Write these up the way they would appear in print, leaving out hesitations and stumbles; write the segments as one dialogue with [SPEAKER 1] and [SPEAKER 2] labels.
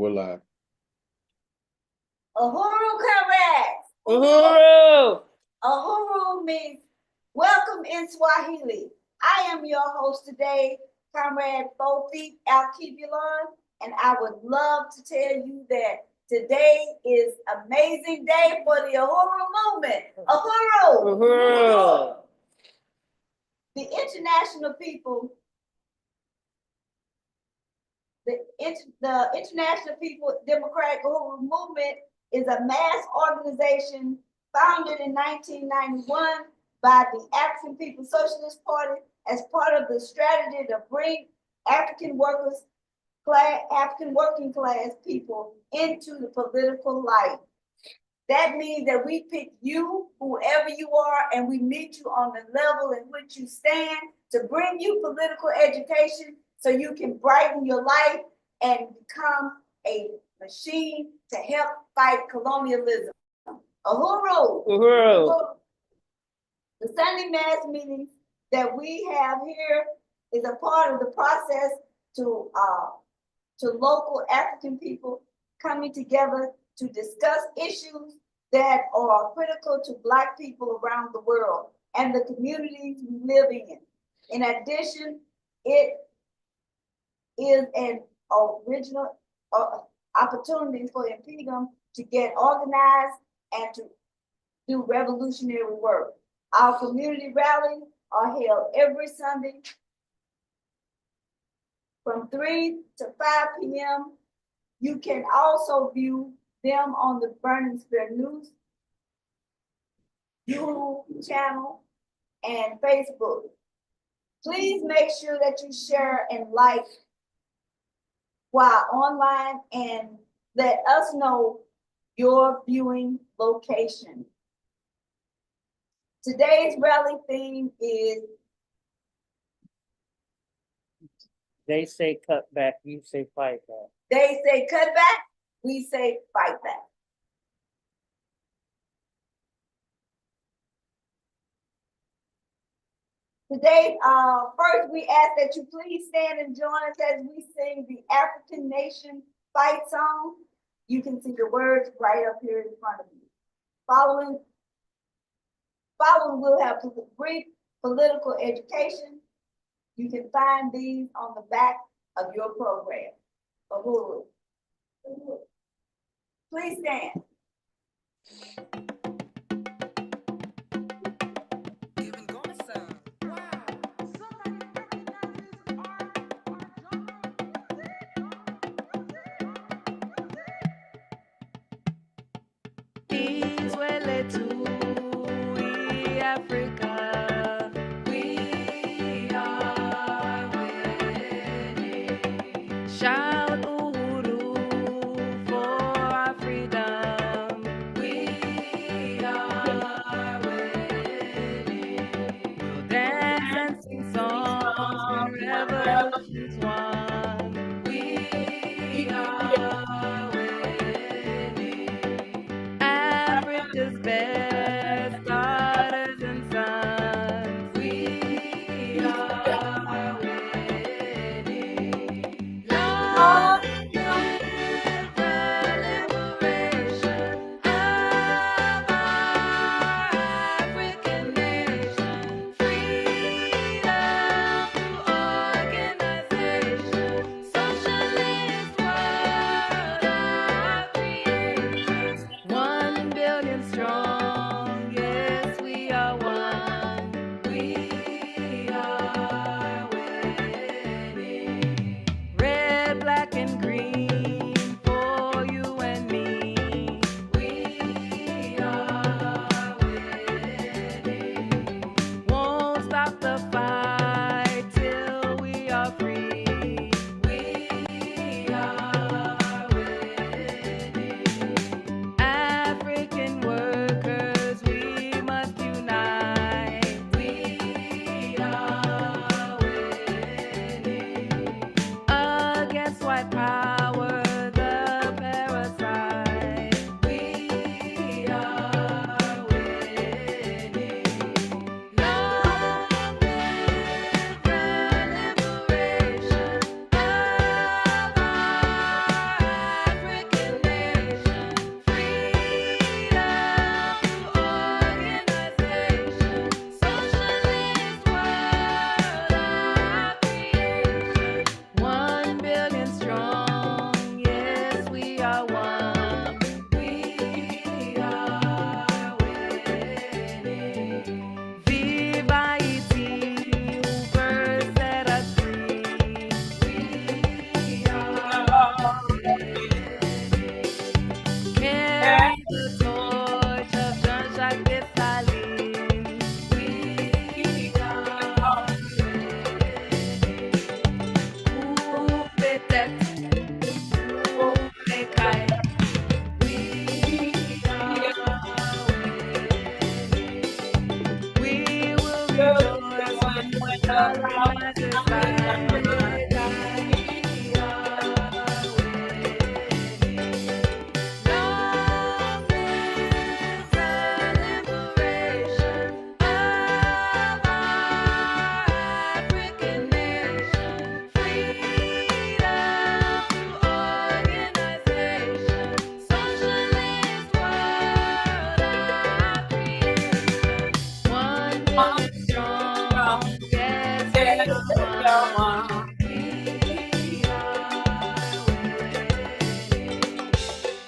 [SPEAKER 1] we're live.
[SPEAKER 2] Uhuru, correct.
[SPEAKER 3] Uhuru!
[SPEAKER 2] Uhuru means welcome in Swahili. I am your host today, Comrade 4 Feet Alkebulan, and I would love to tell you that today is amazing day for the Uhuru movement. Uhuru!
[SPEAKER 3] Uhuru!
[SPEAKER 2] The international people, the International People Democratic Uhuru Movement is a mass organization founded in 1991 by the African People's Socialist Party as part of the strategy to bring African working class people into the political life. That means that we pick you, whoever you are, and we meet you on the level in which you stand to bring you political education so you can brighten your life and become a machine to help fight colonialism. Uhuru!
[SPEAKER 3] Uhuru!
[SPEAKER 2] The Sunday Mass meetings that we have here is a part of the process to local African people coming together to discuss issues that are critical to Black people around the world and the communities we live in. In addition, it is an original opportunity for InPDUM to get organized and to do revolutionary work. Our community rallies are held every Sunday from 3 to 5 p.m. You can also view them on the Burning Spear News YouTube channel and Facebook. Please make sure that you share and like while online and let us know your viewing location. Today's rally theme is
[SPEAKER 3] They say cut back, you say fight back.
[SPEAKER 2] they say cut back, we say fight back. Today, first we ask that you please stand and join us as we sing the African Nation Fight Song. You can see the words right up here in front of you. Following we'll have a brief political education. You can find these on the back of your program. Uhuru. Please stand.
[SPEAKER 4] Africa, we are winning. Shout Uhuru for our freedom. We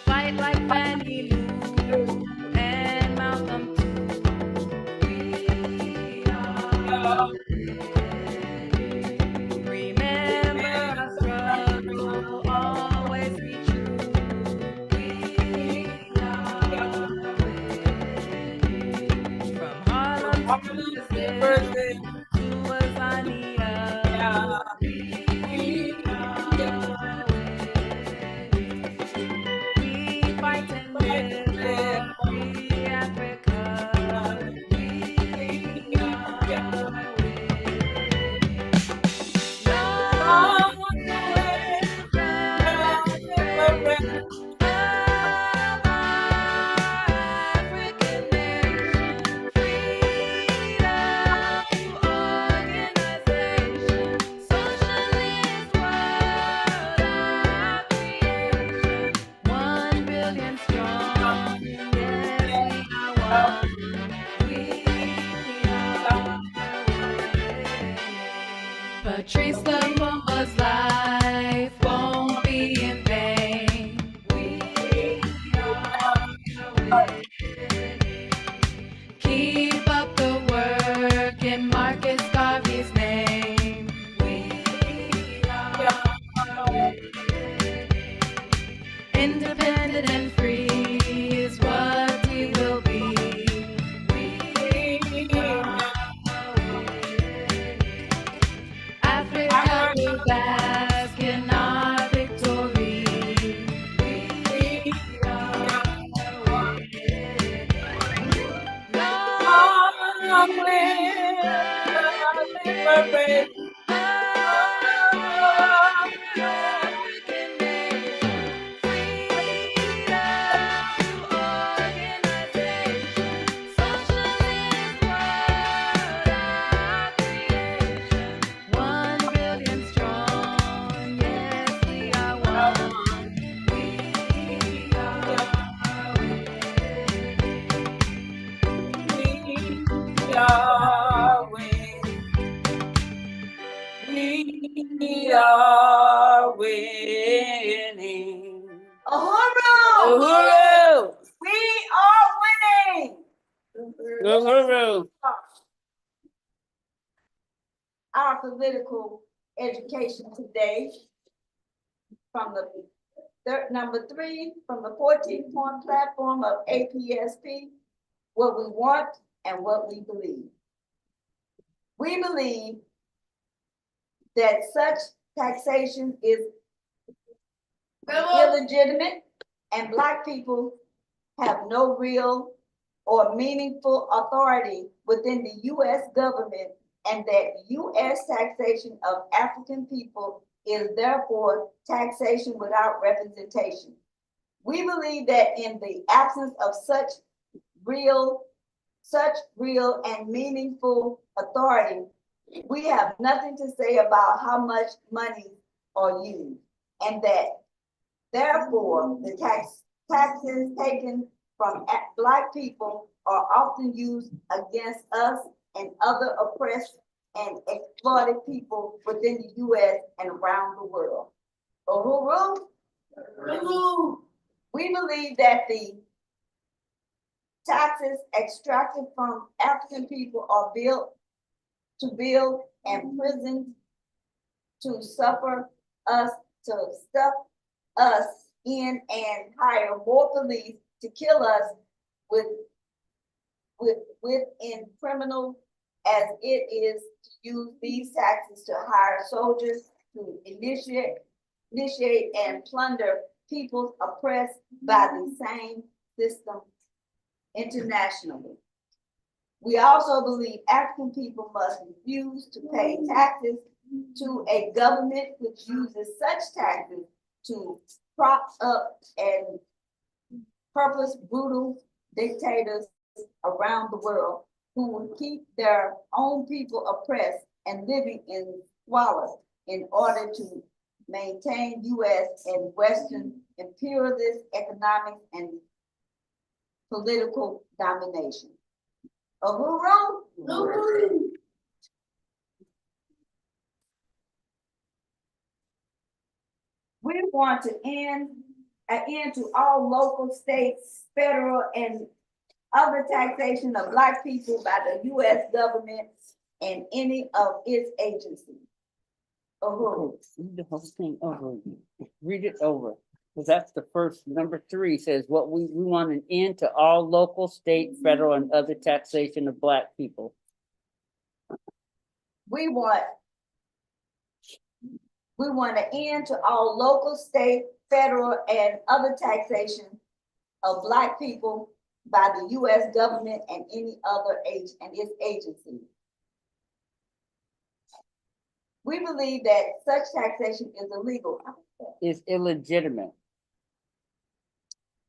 [SPEAKER 4] Fight like Fannie Lou and Malcolm too. We are winning. Remember our struggle, always be true. We are winning. From Harlem to Brazil to Azania. We are winning. We fight and live for free Africa. We are winning. Long live the liberation of our African nation. Freedom to organization. Socialist world our creation. 1 billion strong. Yes, we are one. We are winning. Patrice Lumumba's life won't be in vain. We are winning. Keep up the work in Marcus Garvey's name. We are winning. Independent and free is what we will be. We are winning. Africa will bask in our victory. We are winning. Long live the liberation of our African nation. Freedom to organization. Socialist world our creation. 1 billion strong. Yes, we are one. We are winning. We are winning. We are winning.
[SPEAKER 2] Uhuru,
[SPEAKER 3] Uhuru!
[SPEAKER 2] we are winning.
[SPEAKER 3] Uhuru!
[SPEAKER 2] Our political education today from the number 3 from the 14-point platform of APSP, what we want and what we believe. We believe that such taxation is illegitimate and Black people have no real or meaningful authority within the U.S. government, and that U.S. taxation of African people is therefore taxation without representation. We believe that in the absence of such real and meaningful authority, we have nothing to say about how much money are used, and that therefore the taxes taken from Black people are often used against us and other oppressed and exploited people within the U.S. and around the world. Uhuru, we believe that the taxes extracted from African people are built and prisoned to suffer us, to stuff us in and hire more police to kill us within criminal, as it is to use these taxes to hire soldiers to initiate and plunder peoples oppressed by the same system internationally. We also believe African people must refuse to pay taxes to a government which uses such taxes to prop up and purpose brutal dictators around the world who will keep their own people oppressed and living in squalor in order to maintain U.S. and Western imperialist economic and political domination. Uhuru?
[SPEAKER 4] Uhuru.
[SPEAKER 2] We want to an end to all local, states, federal, and other taxation of Black people by the U.S. government and any of its agencies. Uhuru.
[SPEAKER 3] Read the whole thing over. Read it over. Because that's the first, number 3 says what we want an end to all local, state, federal, and other taxation of Black people.
[SPEAKER 2] We want an end to all local, state, federal, and other taxation of Black people by the U.S. government and any other its agencies. We believe that such taxation is illegal.
[SPEAKER 3] Is illegitimate.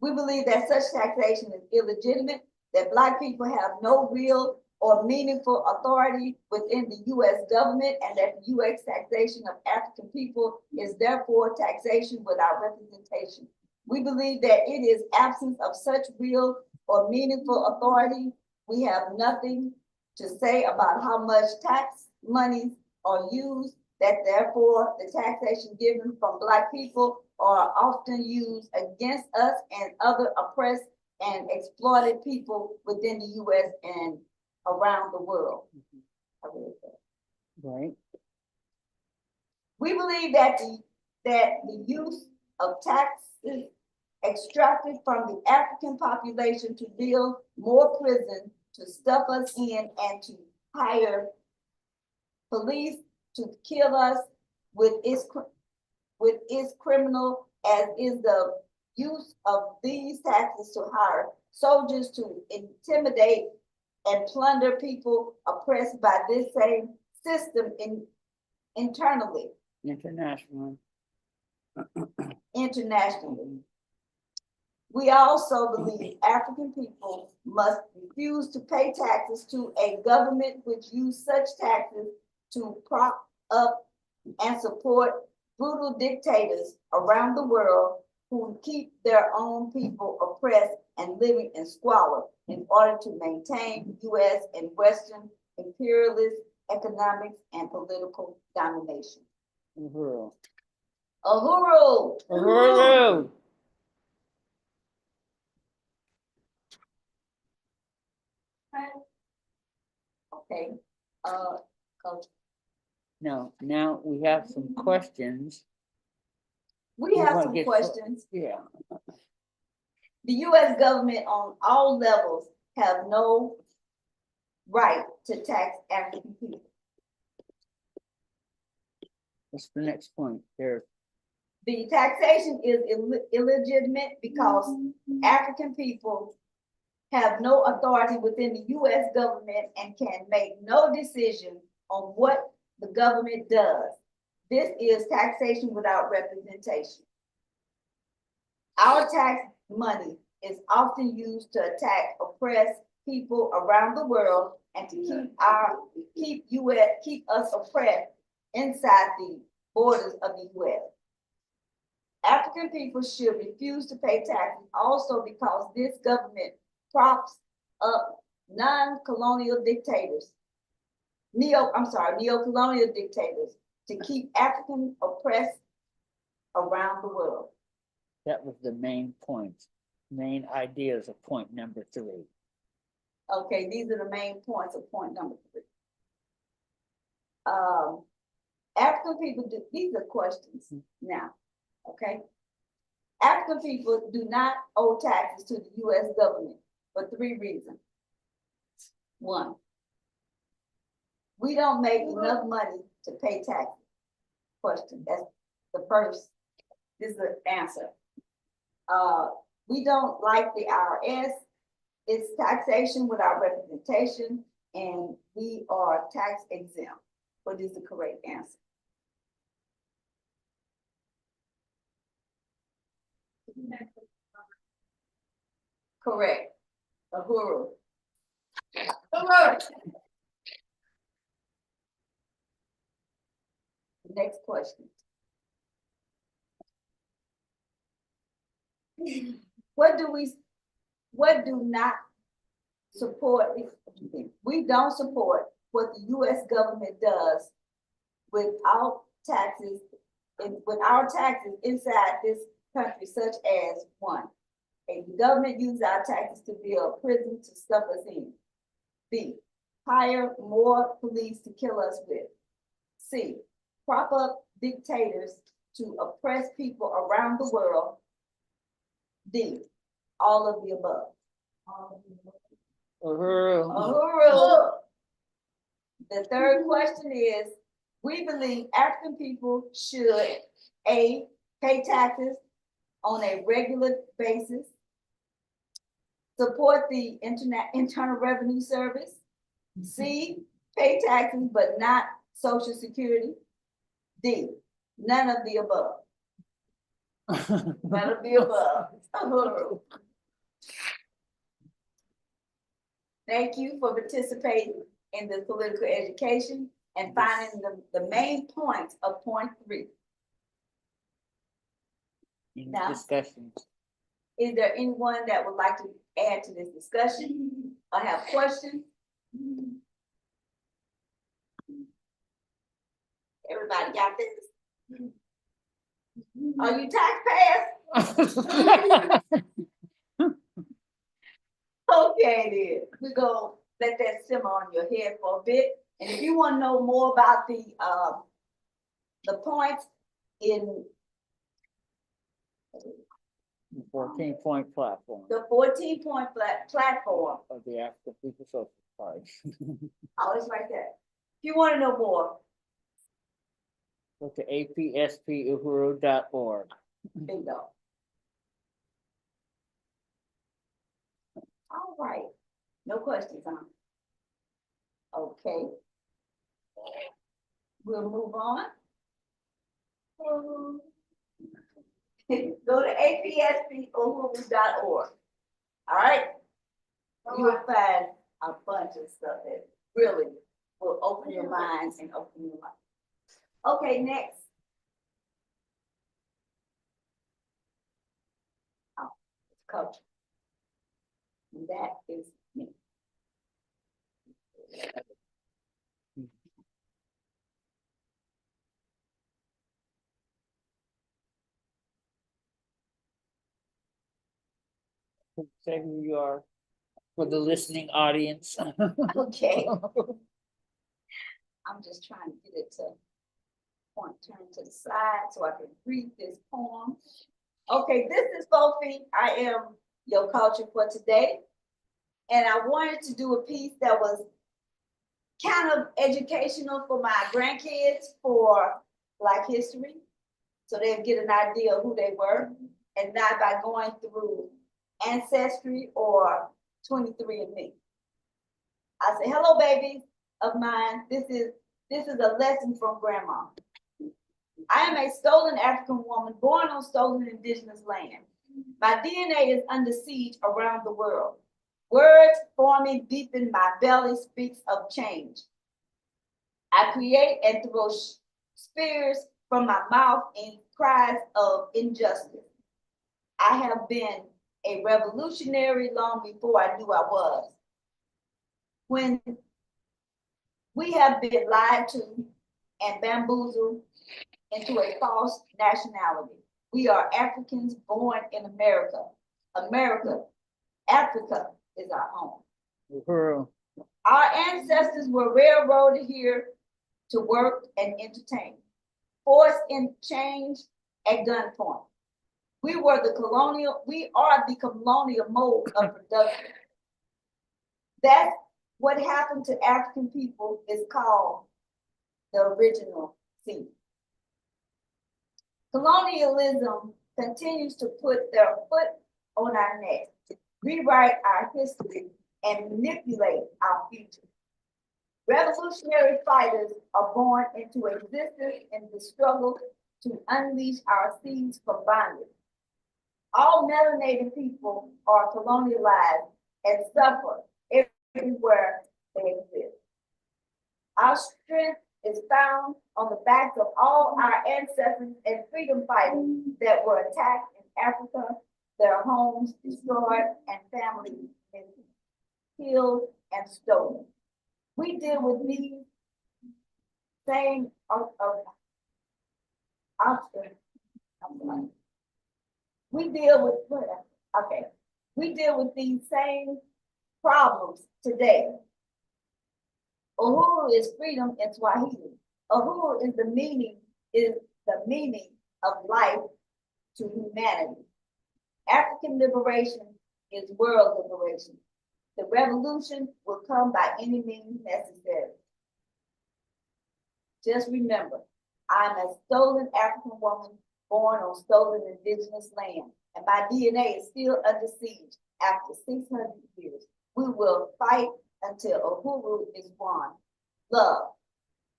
[SPEAKER 2] We believe that such taxation is illegitimate, that Black people have no real or meaningful authority within the U.S. government, and that the U.S. taxation of African people is therefore taxation without representation. We believe that it is absence of such real or meaningful authority. We have nothing to say about how much tax monies are used, that therefore the taxation given from Black people are often used against us and other oppressed and exploited people within the U.S. and around the world. I read that.
[SPEAKER 3] Right.
[SPEAKER 2] We believe that the use of taxes extracted from the African population to build more prison, to stuff us in, and to hire police to kill us with its criminal, as is the use of these taxes to hire soldiers to intimidate and plunder people oppressed by this same system internationally. We also believe African people must refuse to pay taxes to a government which use such taxes to prop up and support brutal dictators around the world who keep their own people oppressed and living in squalor in order to maintain U.S. and Western imperialist economic and political domination.
[SPEAKER 3] Uhuru.
[SPEAKER 2] Uhuru!
[SPEAKER 3] Uhuru.
[SPEAKER 2] Okay, Coach.
[SPEAKER 3] No, now we have some questions.
[SPEAKER 2] We
[SPEAKER 3] You
[SPEAKER 2] have
[SPEAKER 3] wanna
[SPEAKER 2] some
[SPEAKER 3] get-
[SPEAKER 2] questions.
[SPEAKER 3] Yeah.
[SPEAKER 2] The U.S. government on all levels have no right to tax African people.
[SPEAKER 3] What's the next point there?
[SPEAKER 2] The taxation is illegitimate because African people have no authority within the U.S. government and can make no decision on what the government does. This is taxation without representation. Our tax money is often used to attack oppressed people around the world and to keep us oppressed inside the borders of the U.S. African people should refuse to pay taxes also because this government props up non-colonial dictators, neo-colonial dictators to keep African oppressed around the world.
[SPEAKER 3] That was the main point, main ideas of point number 3.
[SPEAKER 2] Okay, these are the main points of point number 3. African people do, these are questions now, okay? African people do not owe taxes to the U.S. government for 3 reasons. 1, we don't make enough money to pay taxes. Question, that's the first, this is the answer. We don't like the IRS. It's taxation without representation, and we are tax exempt. What is the correct answer? Correct. Uhuru. Next question. What do not support, we don't support what the US government does without taxes, with our taxes inside this country, such as one, the government uses our taxes to build prisons to stuff us in. B, hire more police to kill us with. C, prop up dictators to oppress people around the world. D, all of the above. Uhuru. The third question is, we believe African people should A, pay taxes on a regular basis, support the Internal Revenue Service, C, pay taxes but not Social Security, D, none of the above. None of the above. Uhuru. Thank you for participating in the political education and finding the main point of point 3. Now,
[SPEAKER 3] Discussions.
[SPEAKER 2] is there anyone that would like to add to this discussion or have questions? Everybody got this? Are you taxpayers? Okay, then we're gonna let that simmer on your head for a bit. And if you want to know more about the points in
[SPEAKER 3] 14-point platform
[SPEAKER 2] the 14-point platform,
[SPEAKER 3] of the African People's Social Party.
[SPEAKER 2] oh, it's right there. If you want to know more,
[SPEAKER 3] Go to apspuhuru.org.
[SPEAKER 2] there you go. All right, no questions, huh? Okay. We'll move on. Go to apspuhuru.org. All right? You will find a bunch of stuff that really will open your minds and open your life. Okay, next. Oh, it's culture. And that is me.
[SPEAKER 3] Say who you are for the listening audience.
[SPEAKER 2] Okay. I'm just trying to get it to turn to the side so I can read this poem. Okay, this is Sophie. I am your culture for today. And I wanted to do a piece that was kind of educational for my grandkids for Black history. So they'll get an idea of who they were and not by going through Ancestry or 23andMe. I say, hello, babies of mine. This is a lesson from grandma. I am a stolen African woman born on stolen indigenous land. My DNA is under siege around the world. Words forming deep in my belly speaks of change. I create and throw spears from my mouth in cries of injustice. I have been a revolutionary long before I knew I was. When we have been lied to and bamboozled into a false nationality. We are Africans born in America. Africa is our home.
[SPEAKER 3] Uhuru.
[SPEAKER 2] Our ancestors were railroaded here to work and entertain, forced in change at gunpoint. We are the colonial mode of production. That's what happened to African people is called the original sin. Colonialism continues to put their foot on our neck. rewrite our history, and manipulate our future. Revolutionary fighters are born into existence in the struggle to unleash our seeds from bondage. All melanated people are colonialized and suffer everywhere they exist. Our strength is found on the backs of all our ancestors and freedom fighters that were attacked in Africa, their homes destroyed, and families killed and stolen. We deal with these same we deal with okay. We deal with these same problems today. Uhuru is freedom in Swahili. Uhuru is the meaning of life to humanity. African liberation is world liberation. The revolution will come by any means necessary. Just remember, I'm a stolen African woman born on stolen indigenous land, and my DNA is still under siege after 600 years. We will fight until Uhuru is won. Love,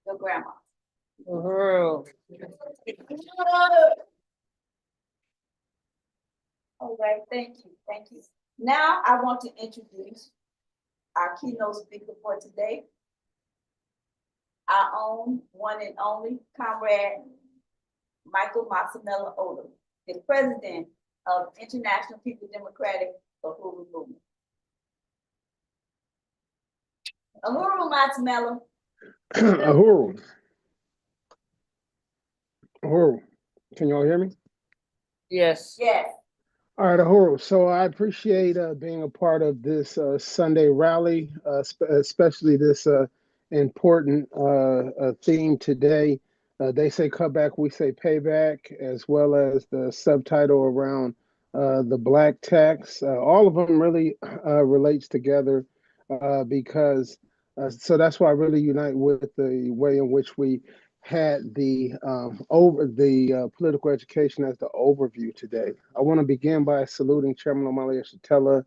[SPEAKER 2] your grandma.
[SPEAKER 3] Uhuru.
[SPEAKER 2] All right, thank you. Now I want to introduce our keynote speaker for today, our own one and only comrade, Michael Maximella Odom, the president of International People Democratic Uhuru Movement. Uhuru Maximella.
[SPEAKER 1] Uhuru. Uhuru. Can y'all hear me?
[SPEAKER 3] Yes.
[SPEAKER 2] Yes.
[SPEAKER 1] All right, Uhuru. So I appreciate being a part of this Sunday rally, especially this important theme today. They say cutback, we say payback, as well as the subtitle around the black tax. All of them really relates together because so that's why I really unite with the way in which we had the political education as the overview today. I want to begin by saluting Chairman Omali Yeshitela,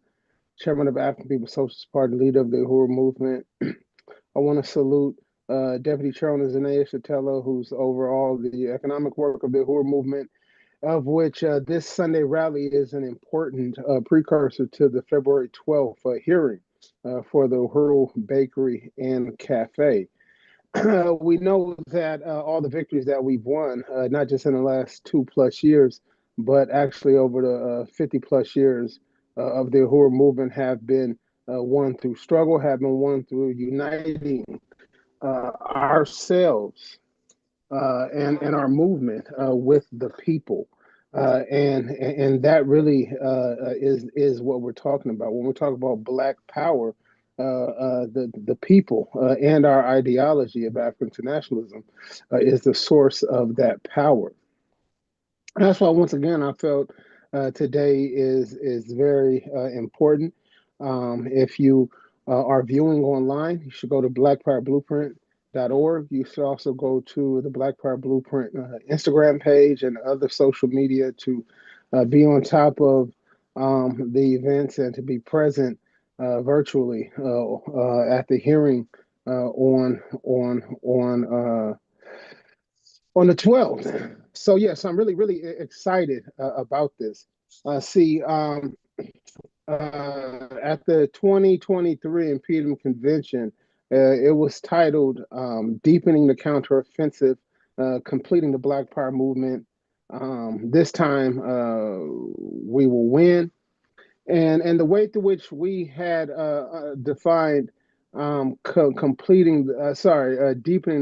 [SPEAKER 1] Chairman of African People's Socialist Party, leader of the Uhuru movement. I want to salute Deputy Chairman Zanae Yeshitela, who's over all the economic work of the Uhuru movement, of which this Sunday rally is an important precursor to the February 12th hearing for the Uhuru Bakery and Cafe. We know that all the victories that we've won, not just in the last 2+ years, but actually over the 50+ years of the Uhuru movement have been won through struggle, have been won through uniting ourselves and our movement with the people. And that really is what we're talking about. When we talk about Black power, the people and our ideology of African internationalism is the source of that power. And that's why, once again, I felt today is very important. If you are viewing online, you should go to blackpowerblueprint.org. You should also go to the Black Power Blueprint Instagram page and other social media to be on top of the events and to be present virtually at the hearing on the 12th. So yes, I'm really excited about this. At the 2023 InPDUM convention, it was titled "Deepening the Counteroffensive, Completing the Black Power Movement." This time, we will win. And the way through which we had defined deepening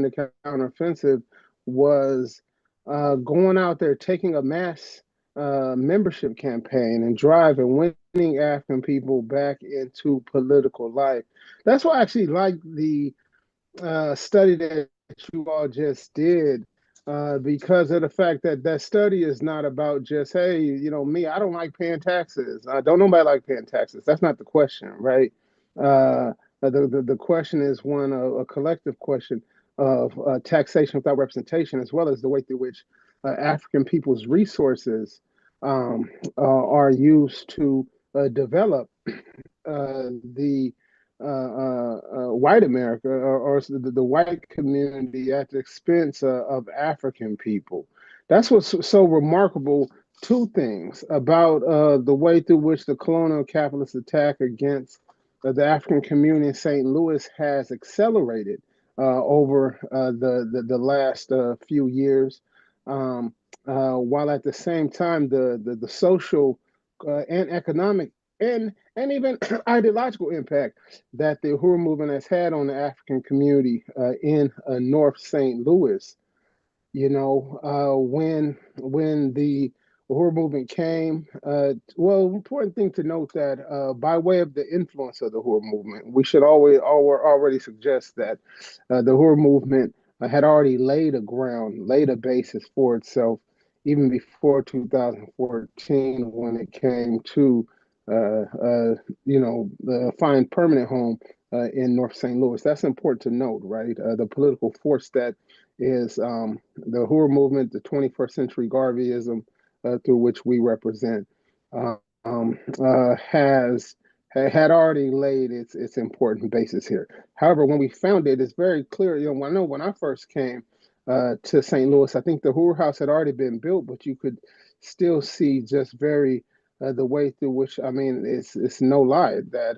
[SPEAKER 1] the counteroffensive was going out there, taking a mass membership campaign and drive and winning African people back into political life. That's why I actually like the study that you all just did. Because of the fact that that study is not about just, hey, me, I don't like paying taxes. Don't nobody like paying taxes. That's not the question, right? The question is one, a collective question of taxation without representation, as well as the way through which African people's resources are used to develop the white America or the white community at the expense of African people. That's what's so remarkable. Two things about the way through which the colonial capitalist attack against the African community in St. Louis has accelerated over the last few years, while at the same time the social and economic and even ideological impact that the Uhuru movement has had on the African community in North St. Louis. You know, when the Uhuru movement came, well, important thing to note that by way of the influence of the Uhuru movement, we should already suggest that the Uhuru movement had already laid a basis for itself even before 2014 when it came to find permanent home in North St. Louis. That's important to note, right? The political force that is the Uhuru movement, the 21st century Garveyism, through which we represent, uh, has had already laid its important basis here. However, when we found it, it's very clear. You know, I know when I first came to St. Louis, I think the Uhuru House had already been built, but you could still see just very the way through which, I mean, it's no lie that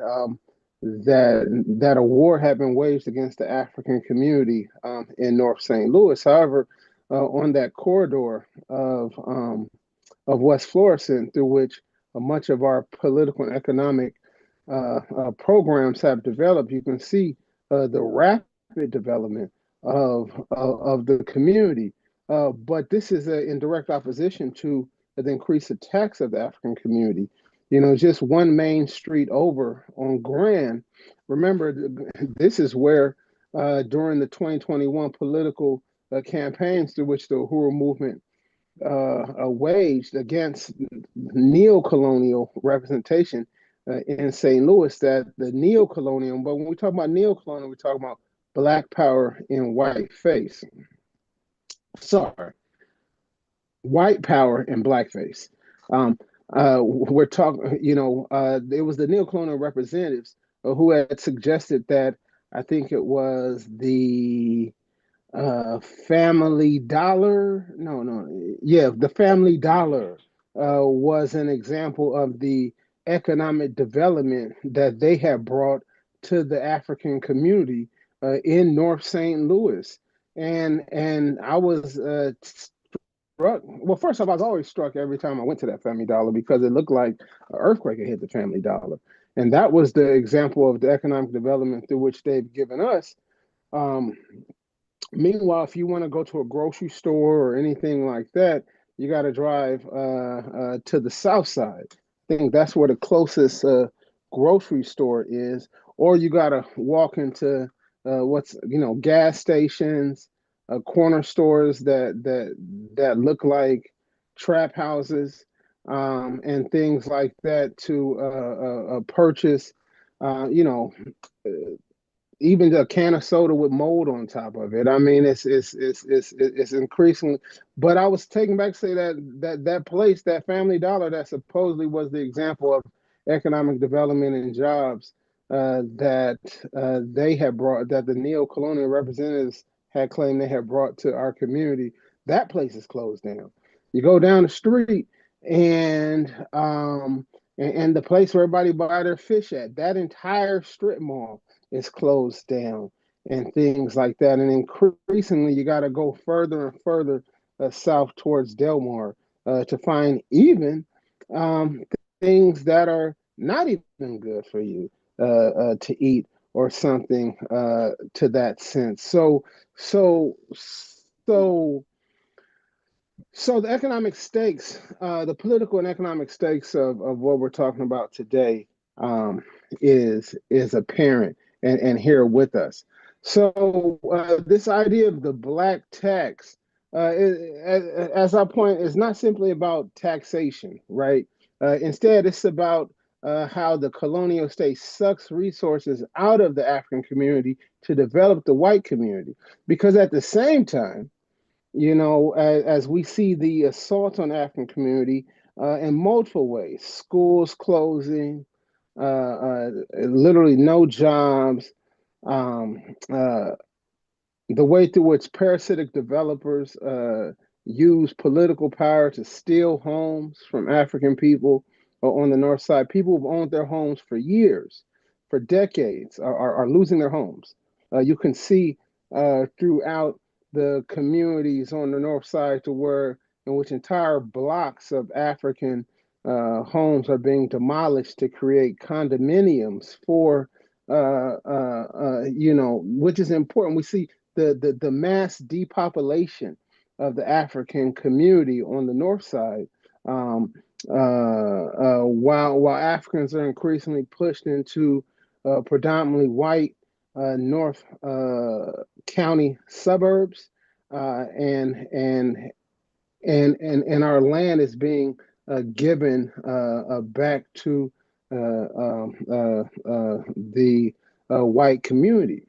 [SPEAKER 1] that a war had been waged against the African community in North St. Louis. However, on that corridor of West Florissant, through which much of our political and economic programs have developed, you can see the rapid development of the community. But this is in direct opposition to the increased attacks of the African community. You know, just one main street over on Grand. Remember, this is where during the 2021 political campaigns through which the Uhuru movement waged against neo-colonial representation in St. Louis, that the neo-colonial, but when we talk about neo-colonial, we talk about black power in white face. Sorry, white power in blackface. Um, we're talking, it was the neo-colonial representatives who had suggested that I think it was the Family Dollar. Yeah, the Family Dollar was an example of the economic development that they had brought to the African community in North St. Louis. And I was struck. Well, first off, I was always struck every time I went to that Family Dollar because it looked like an earthquake had hit the Family Dollar. And that was the example of the economic development through which they've given us. Um, Meanwhile, if you want to go to a grocery store or anything like that, you got to drive to the south side. I think that's where the closest grocery store is, or you got to walk into gas stations, corner stores that look like trap houses, and things like that to purchase, uh, you know, even a can of soda with mold on top of it. I mean, it's increasing. But I was taken back to say that place, that Family Dollar, that supposedly was the example of economic development and jobs that they had brought, that the neo-colonial representatives had claimed they had brought to our community. That place is closed down. You go down the street and and the place where everybody buy their fish at, that entire strip mall is closed down and things like that. And increasingly, you got to go further and further south towards Delmar to find even um, things that are not even good for you to eat or something to that sense. So, so so the economic stakes, the political and economic stakes of what we're talking about today is apparent and here with us. So this idea of the black tax, as I point, is not simply about taxation, right? Instead, it's about how the colonial state sucks resources out of the African community to develop the white community. Because at the same time, as we see the assault on the African community, in multiple ways: schools closing, literally no jobs, um, uh, the way through which parasitic developers use political power to steal homes from African people on the north side. People who've owned their homes for years, for decades, are losing their homes. You can see throughout the communities on the north side to where in which entire blocks of African homes are being demolished to create condominiums for which is important. We see the mass depopulation of the African community on the north side, while Africans are increasingly pushed into predominantly white North County suburbs, and our land is being given back to the white community.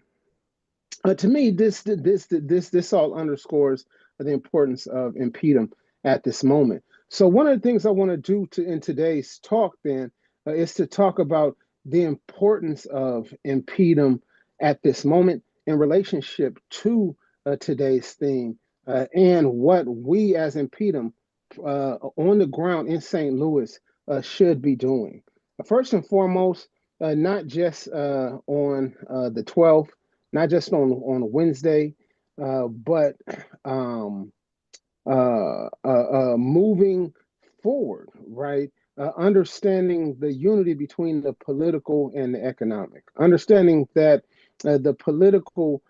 [SPEAKER 1] To me, this all underscores the importance of InPDUM at this moment. So one of the things I want to do in today's talk then is to talk about the importance of InPDUM at this moment in relationship to today's theme and what we as InPDUM on the ground in St. Louis should be doing. First and foremost, not just on the 12th, not just on Wednesday, but um, moving forward, right? Understanding the unity between the political and the economic, understanding that the political,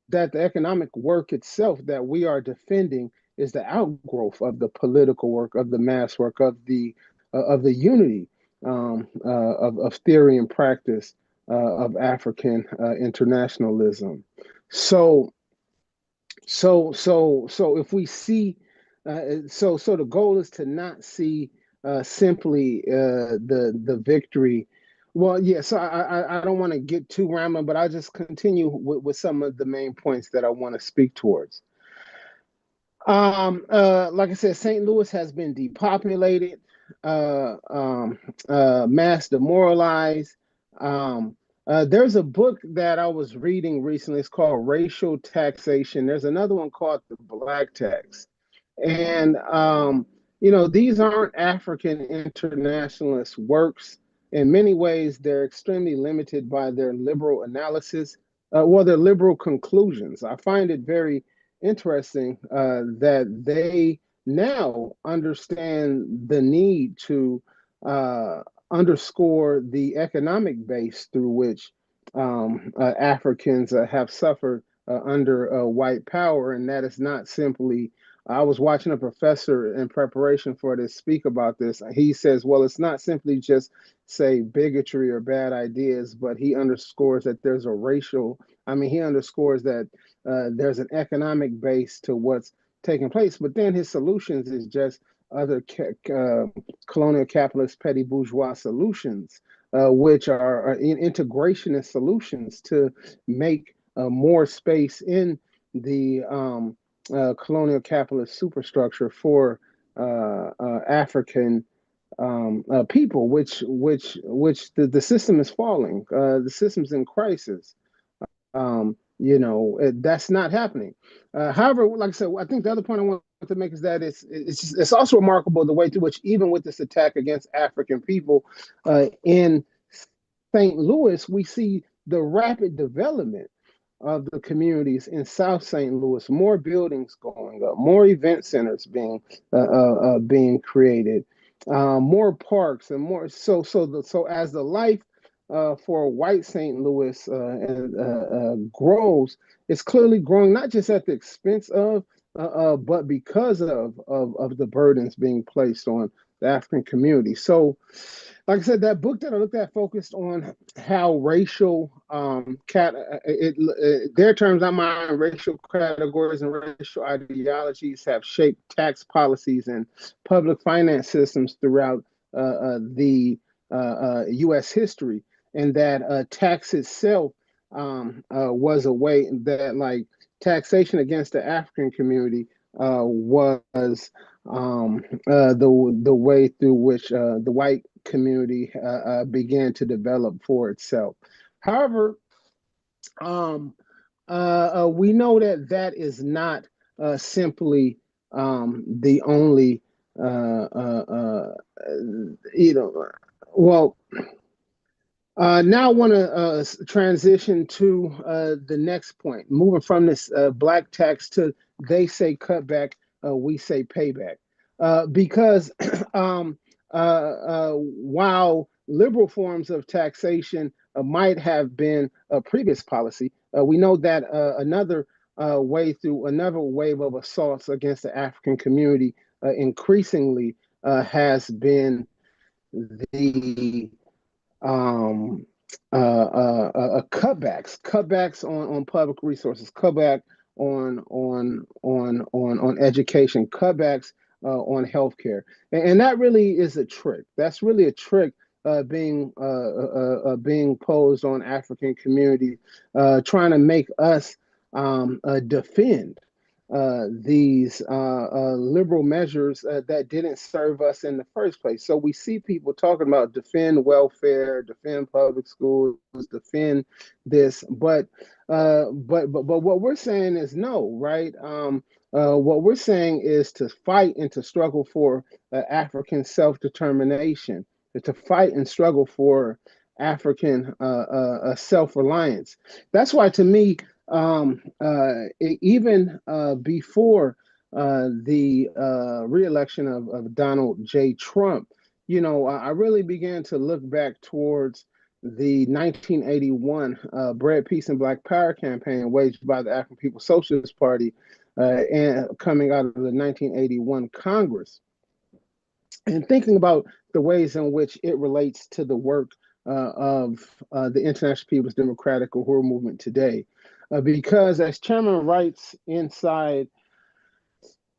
[SPEAKER 1] that the economic work itself that we are defending is the outgrowth of the political work, of the mass work, of the unity of theory and practice of African internationalism. So so if we see, so the goal is to not see simply the victory. Well, yeah. So I don't want to get too rambling, but I'll just continue with some of the main points that I want to speak towards. Like I said, St. Louis has been depopulated, uh, um, mass demoralized. Um, there's a book that I was reading recently. It's called Racial Taxation. There's another one called The Black Tax. And, these aren't African internationalist works. In many ways, they're extremely limited by their liberal analysis, their liberal conclusions. I find it very interesting that they now understand the need to uh, underscore the economic base through which Africans have suffered under white power, and that is not simply. I was watching a professor in preparation for this speak about this. He says, well, it's not simply just, say, bigotry or bad ideas, but he underscores that there's a racial, he underscores that there's an economic base to what's taking place. But then his solutions is just other colonial capitalist petty bourgeois solutions, which are integrationist solutions to make more space in the colonial capitalist superstructure for African people, which the system is falling. The system's in crisis. That's not happening. However, like I said, I think the other point I want to make is that it's also remarkable the way through which, even with this attack against African people in St. Louis, we see the rapid development of the communities in South St. Louis, more buildings going up, more event centers being created, more parks, and more. So as the life for white St. Louis grows, it's clearly growing not just at the expense of, but because of the burdens being placed on the African community. So, like I said, that book that I looked at focused on how racial their terms, not mine, racial categories and racial ideologies have shaped tax policies and public finance systems throughout the U.S. history, and that tax itself was a way that, like, taxation against the African community was the way through which the white community began to develop for itself. However, um, we know that that is not simply the only, you know, well, now I want to transition to the next point, moving from this black tax to they say cutback, we say payback. Because while liberal forms of taxation might have been a previous policy, we know that another wave of assaults against the African community increasingly has been the um, cutbacks on public resources, cutback on education, cutbacks on healthcare, and that really is a trick. That's really a trick being posed on African community, trying to make us defend these liberal measures that didn't serve us in the first place. So we see people talking about defend welfare, defend public schools, defend this, but what we're saying is no, right? What we're saying is to fight and to struggle for African self-determination, to fight and struggle for African self-reliance. That's why, to me, even before the reelection of Donald J. Trump, I really began to look back towards the 1981 Bread, Peace, and Black Power campaign waged by the African People's Socialist Party and coming out of the 1981 Congress, and thinking about the ways in which it relates to the work of the International People's Democratic Uhuru movement today. Because, as Chairman writes inside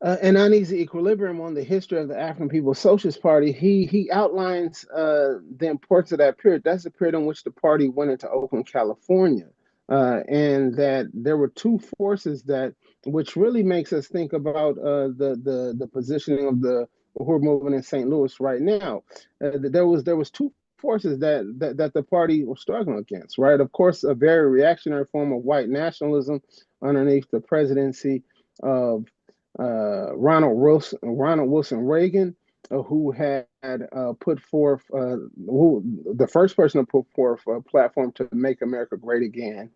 [SPEAKER 1] An Uneasy Equilibrium on the history of the African People's Socialist Party, he outlines the importance of that period. That's the period in which the party went into Oakland, California, and that there were two forces that, which really makes us think about the positioning of the Uhuru movement in St. Louis right now. There was two forces that the party was struggling against, right? Of course, a very reactionary form of white nationalism underneath the presidency of Ronald Wilson Reagan, who had put forth, the first person to put forth a platform to make America great again.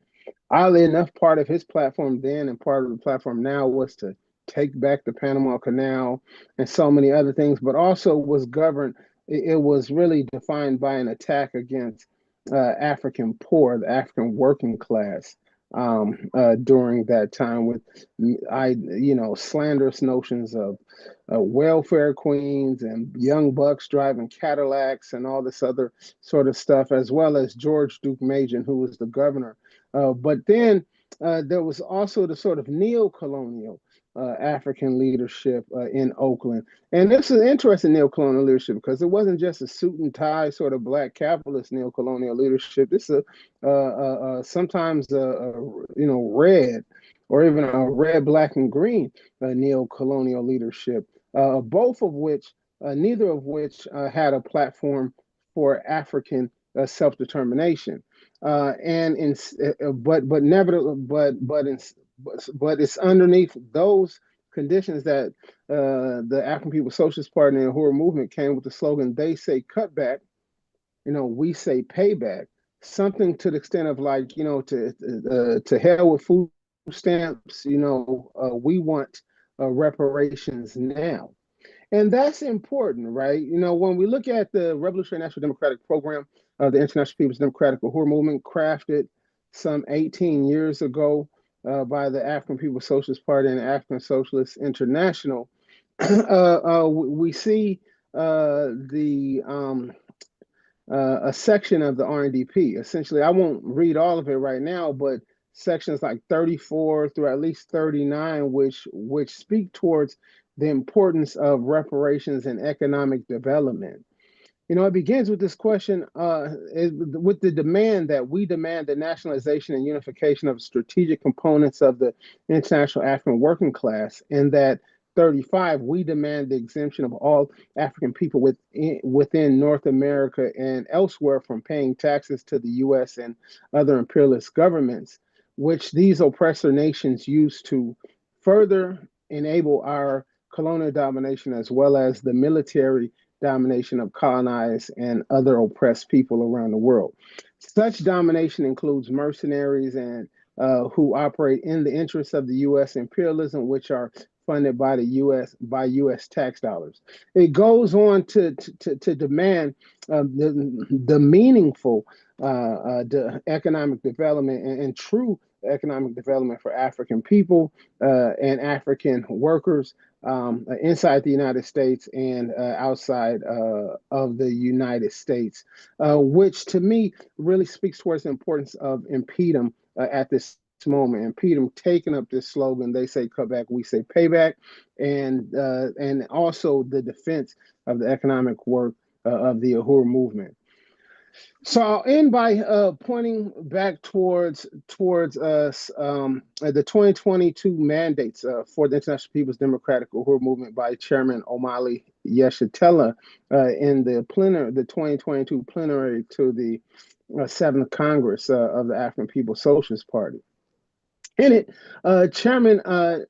[SPEAKER 1] Oddly enough, part of his platform then and part of the platform now was to take back the Panama Canal and so many other things, but also was governed, it was really defined by an attack against African poor, the African working class. During that time, with slanderous notions of welfare queens and young bucks driving Cadillacs and all this other sort of stuff, as well as George Duke Majan, who was the governor. But then there was also the sort of neo-colonial African leadership in Oakland. And this is interesting neo-colonial leadership because it wasn't just a suit and tie sort of black capitalist neo-colonial leadership. This is sometimes red or even a red, black, and green neo-colonial leadership. Both of which, neither of which had a platform for African self-determination. And in but never but it's underneath those conditions that the African People's Socialist Party and the Uhuru movement came with the slogan, they say cutback, we say payback. Something to the extent of like, to hell with food stamps, we want reparations now. And that's important, right? When we look at the Revolutionary National Democratic Program of the International People's Democratic Uhuru Movement, crafted some 18 years ago by the African People's Socialist Party and African Socialist International, we see the a section of the RNDP. Essentially, I won't read all of it right now, but sections like 34 through at least 39, which speak towards the importance of reparations and economic development. It begins with this question, with the demand that we demand the nationalization and unification of strategic components of the international African working class, and that 35, we demand the exemption of all African people within North America and elsewhere from paying taxes to the US and other imperialist governments, which these oppressor nations use to further enable our colonial domination as well as the military domination of colonized and other oppressed people around the world. Such domination includes mercenaries and who operate in the interests of the U.S. imperialism, which are funded by U.S. tax dollars. It goes on to demand the meaningful the economic development and true economic development for African people and African workers inside the United States and outside of the United States, which to me really speaks towards the importance of InPDUM at this moment. And InPDUM taking up this slogan, they say cutback, we say payback, and also the defense of the economic work of the Uhuru movement. So I'll end by pointing back towards the 2022 mandates for the International People's Democratic Uhuru Movement by Chairman Omali Yeshitela in the 2022 plenary to the Seventh Congress of the African People's Socialist Party. In it, Chairman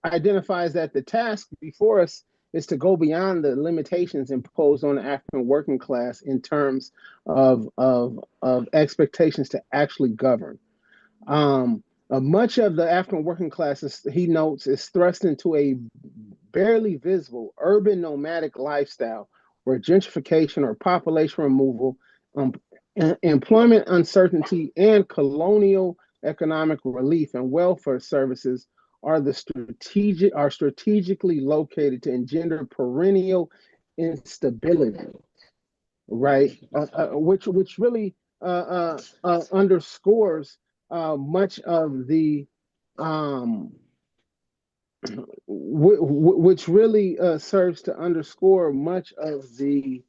[SPEAKER 1] identifies that the task before us is to go beyond the limitations imposed on the African working class in terms of expectations to actually govern. Much of the African working classes, he notes, is thrust into a barely visible urban nomadic lifestyle where gentrification or population removal, um, employment uncertainty, and colonial economic relief and welfare services are strategically located to engender perennial instability, right? Which really underscores much of the um, which really serves to underscore much of the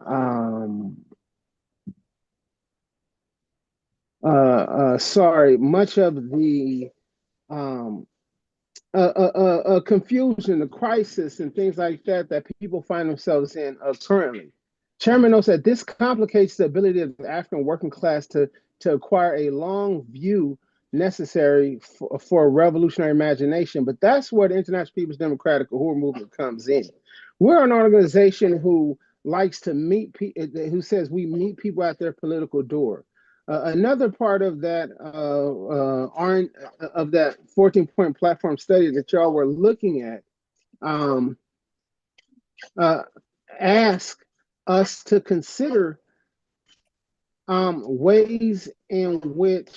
[SPEAKER 1] um, much of the um, confusion, the crisis, and things like that that people find themselves in currently. Chairman notes that this complicates the ability of the African working class to acquire a long view necessary for a revolutionary imagination. But that's where the International People's Democratic Uhuru Movement comes in. We're an organization who likes to meet people, who says we meet people at their political door. Another part of that of that 14-point platform study that y'all were looking at um, uh, ask us to consider ways in which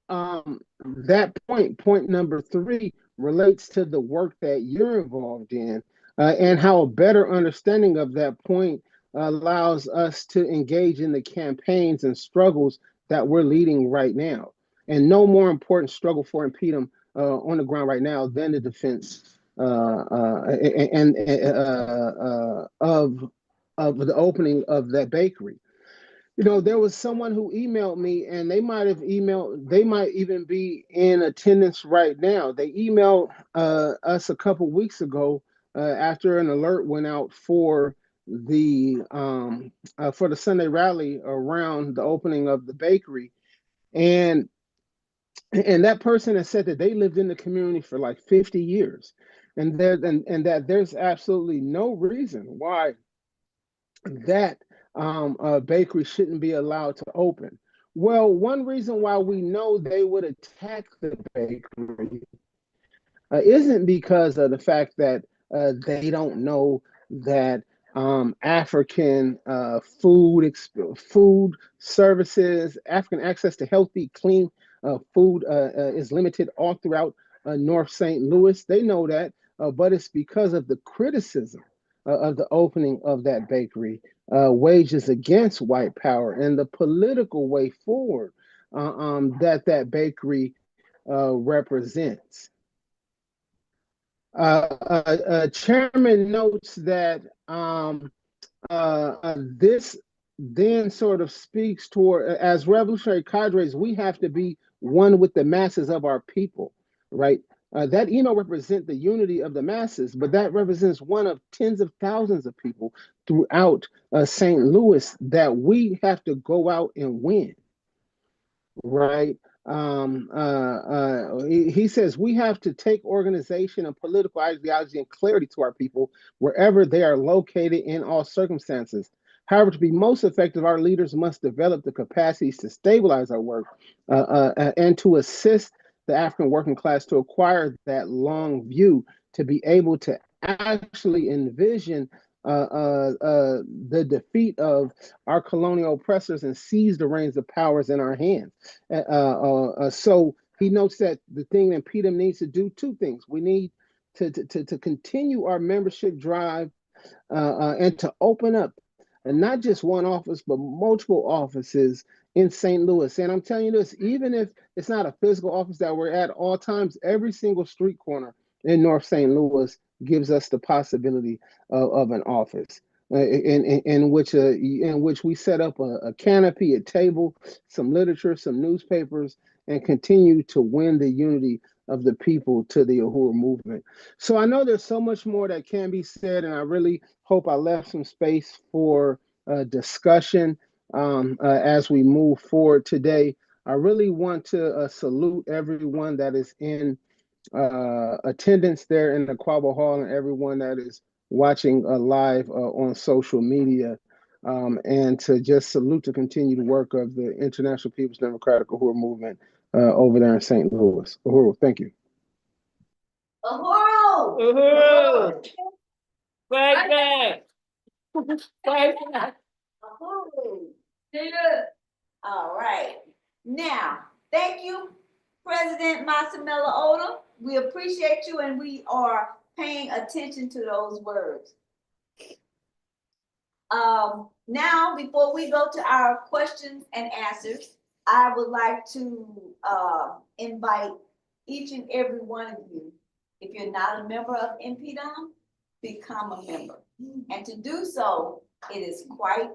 [SPEAKER 1] that point number 3, relates to the work that you're involved in, and how a better understanding of that point allows us to engage in the campaigns and struggles that we're leading right now. And no more important struggle for InPDUM on the ground right now than the defense and of the opening of that bakery. You know, there was someone who emailed me, and they might even be in attendance right now. They emailed us a couple weeks ago after an alert went out for the Sunday rally around the opening of the bakery, and that person has said that they lived in the community for like 50 years, and that there's absolutely no reason why that bakery shouldn't be allowed to open. Well, one reason why we know they would attack the bakery isn't because of the fact that they don't know that African food services, African access to healthy, clean food is limited all throughout North St. Louis. They know that, but it's because of the criticism of the opening of that bakery, wages against white power, and the political way forward that bakery represents. Chairman notes that this then sort of speaks toward, as revolutionary cadres, we have to be one with the masses of our people, right? That email represents the unity of the masses, but that represents one of tens of thousands of people throughout St. Louis that we have to go out and win, right? He says we have to take organization and political ideology and clarity to our people wherever they are located in all circumstances. However, to be most effective, our leaders must develop the capacities to stabilize our work and to assist the African working class to acquire that long view, to be able to actually envision the defeat of our colonial oppressors and seize the reins of powers in our hands. So he notes that the thing that InPDUM needs to do two things. We need to continue our membership drive and to open up, and not just one office, but multiple offices in St. Louis. And I'm telling you this, even if it's not a physical office that we're at all times, every single street corner in North St. Louis gives us the possibility of an office. In which we set up a canopy, a table, some literature, some newspapers, and continue to win the unity of the people to the Uhuru movement. So I know there's so much more that can be said, and I really hope I left some space for discussion as we move forward today. I really want to salute everyone that is in attendance there in the Quabble Hall and everyone that is watching live on social media. And to just salute the continued work of the International People's Democratic Uhuru movement over there in St. Louis. Uhuru, thank you.
[SPEAKER 2] Uhuru!
[SPEAKER 3] Uhuru! Payback! Payback!
[SPEAKER 2] Uhuru! All right. Now, thank you, President Masamela Odom. We appreciate you and we are paying attention to those words. Now, before we go to our questions and answers, I would like to invite each and every one of you, if you're not a member of InPDUM, become a member. And to do so, it is quite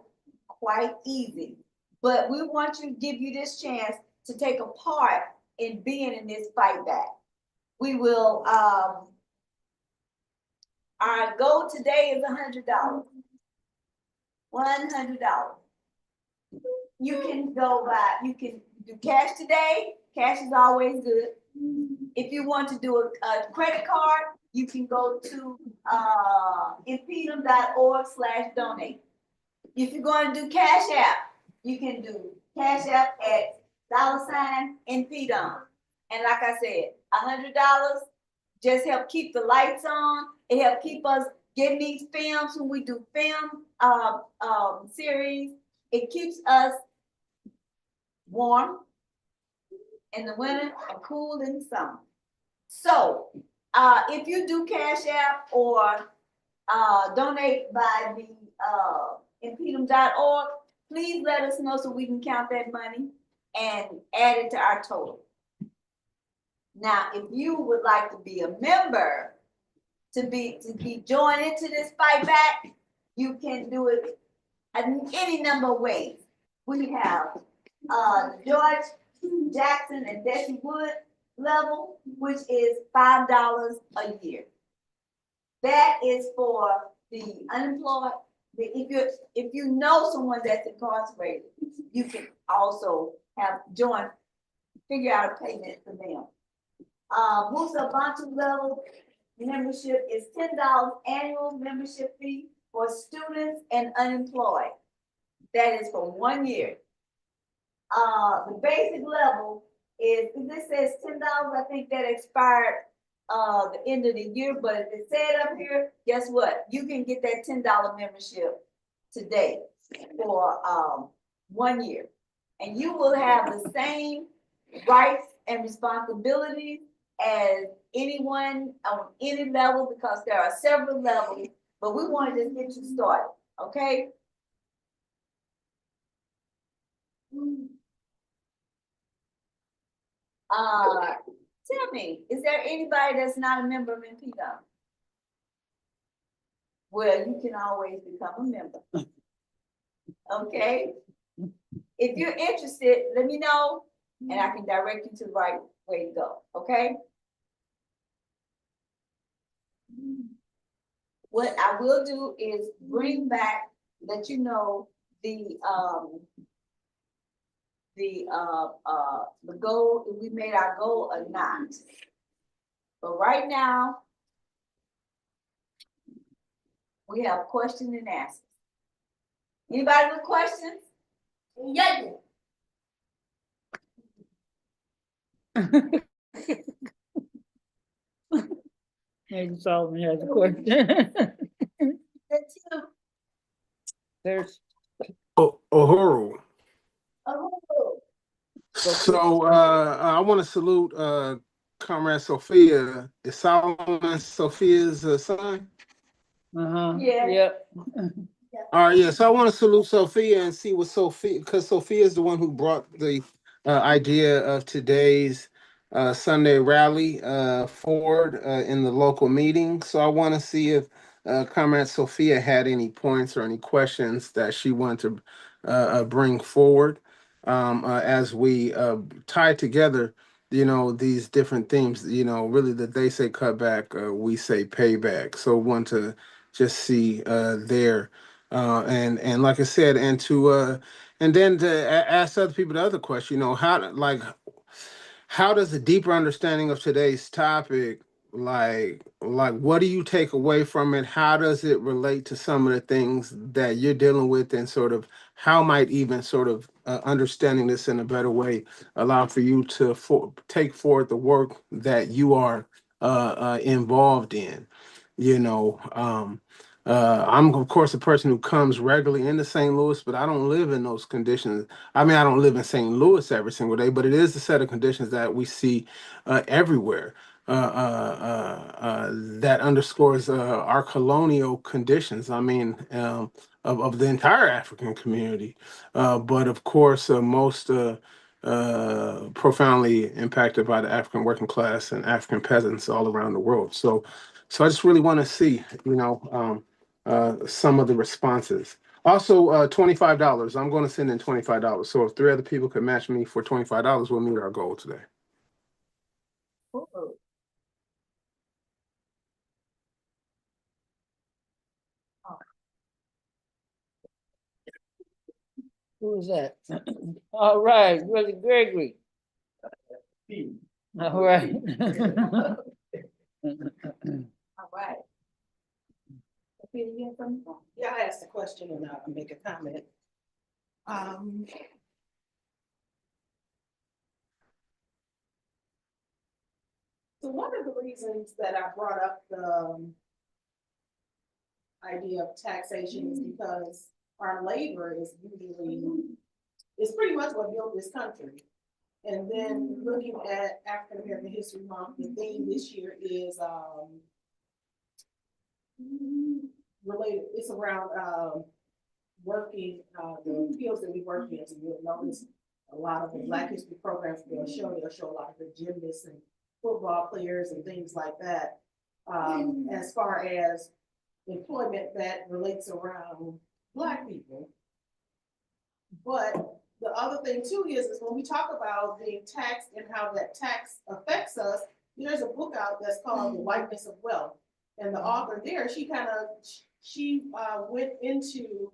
[SPEAKER 2] easy. But we want to give you this chance to take a part in being in this fight back. We will, our goal today is $100. $100. You can go by, you can do cash today. Cash is always good. If you want to do a credit card, you can go to InPDUM.org/donate. If you're going to do Cash App, you can do Cash App at $InPDUM. And like I said, $100 just help keep the lights on. It help keep us getting these films when we do film series. It keeps us warm in the winter and cool in the summer. So if you do Cash App or donate by the InPDUM.org, please let us know so we can count that money and add it to our total. Now, if you would like to be a member, to be joined into this fight back, you can do it in any number of ways. We have George Jackson and Desi Wood level, which is $5 a year. That is for the unemployed. If you know someone that's incarcerated, you can also figure out a payment for them. Musa Bantu level membership is $10 annual membership fee for students and unemployed. That is for 1 year. The basic level is, this says $10, I think that expired the end of the year, but if it said up here, guess what? You can get that $10 membership today for 1 year. And you will have the same rights and responsibilities as anyone on any level, because there are several levels, but we want to just get you started, okay? Tell me, is there anybody that's not a member of InPDUM? Well, you can always become a member. Okay? If you're interested, let me know, and I can direct you to the right way to go, okay? What I will do is bring back, let you know the goal, if we made our goal or not. But right now, we have question and answers. Anybody with questions? Yeah.
[SPEAKER 3] Maybe Solomon has a question. There's,
[SPEAKER 1] Uhuru.
[SPEAKER 2] Oh,
[SPEAKER 1] So I want to salute Comrade Sophia. Is Solomon Sophia's son?
[SPEAKER 2] Yeah.
[SPEAKER 3] yep.
[SPEAKER 1] All right, yeah. So I want to salute Sophia and see what Sophia, because Sophia is the one who brought the idea of today's Sunday rally forward in the local meeting. So I want to see if Comrade Sophia had any points or any questions that she wanted to bring forward as we tie together, these different themes. Really that they say cutback, we say payback. So want to just see there. And like I said, and then to ask other people the other question, how does a deeper understanding of today's topic, like what do you take away from it? How does it relate to some of the things that you're dealing with, and sort of how might even sort of understanding this in a better way allow for you to take forward the work that you are involved in? you know um I'm of course a person who comes regularly into St. Louis, but I don't live in those conditions. I mean, I don't live in St. Louis every single day, but it is the set of conditions that we see everywhere. That underscores our colonial conditions. I mean, of the entire African community, but of course, most profoundly impacted by the African working class and African peasants all around the world. So I just really want to see, some of the responses. Also, $25. I'm going to send in $25. So if three other people could match me for $25, we'll meet our goal today.
[SPEAKER 2] oh.
[SPEAKER 3] Who is that? All right, Brother Gregory. All right.
[SPEAKER 2] All right.
[SPEAKER 5] Yeah, I asked a question and I'll make a comment. So one of the reasons that I brought up the idea of taxation is because our labor is pretty much what built this country. And then looking at African American History Month, the theme this year is related, it's around working, the fields that we work in. So you'll notice a lot of the Black History programs they'll show a lot of the gymnasts and football players and things like that. As far as employment that relates around Black people. But the other thing too is when we talk about being taxed and how that tax affects us, there's a book out that's called The Whiteness of Wealth. And the author there, she went into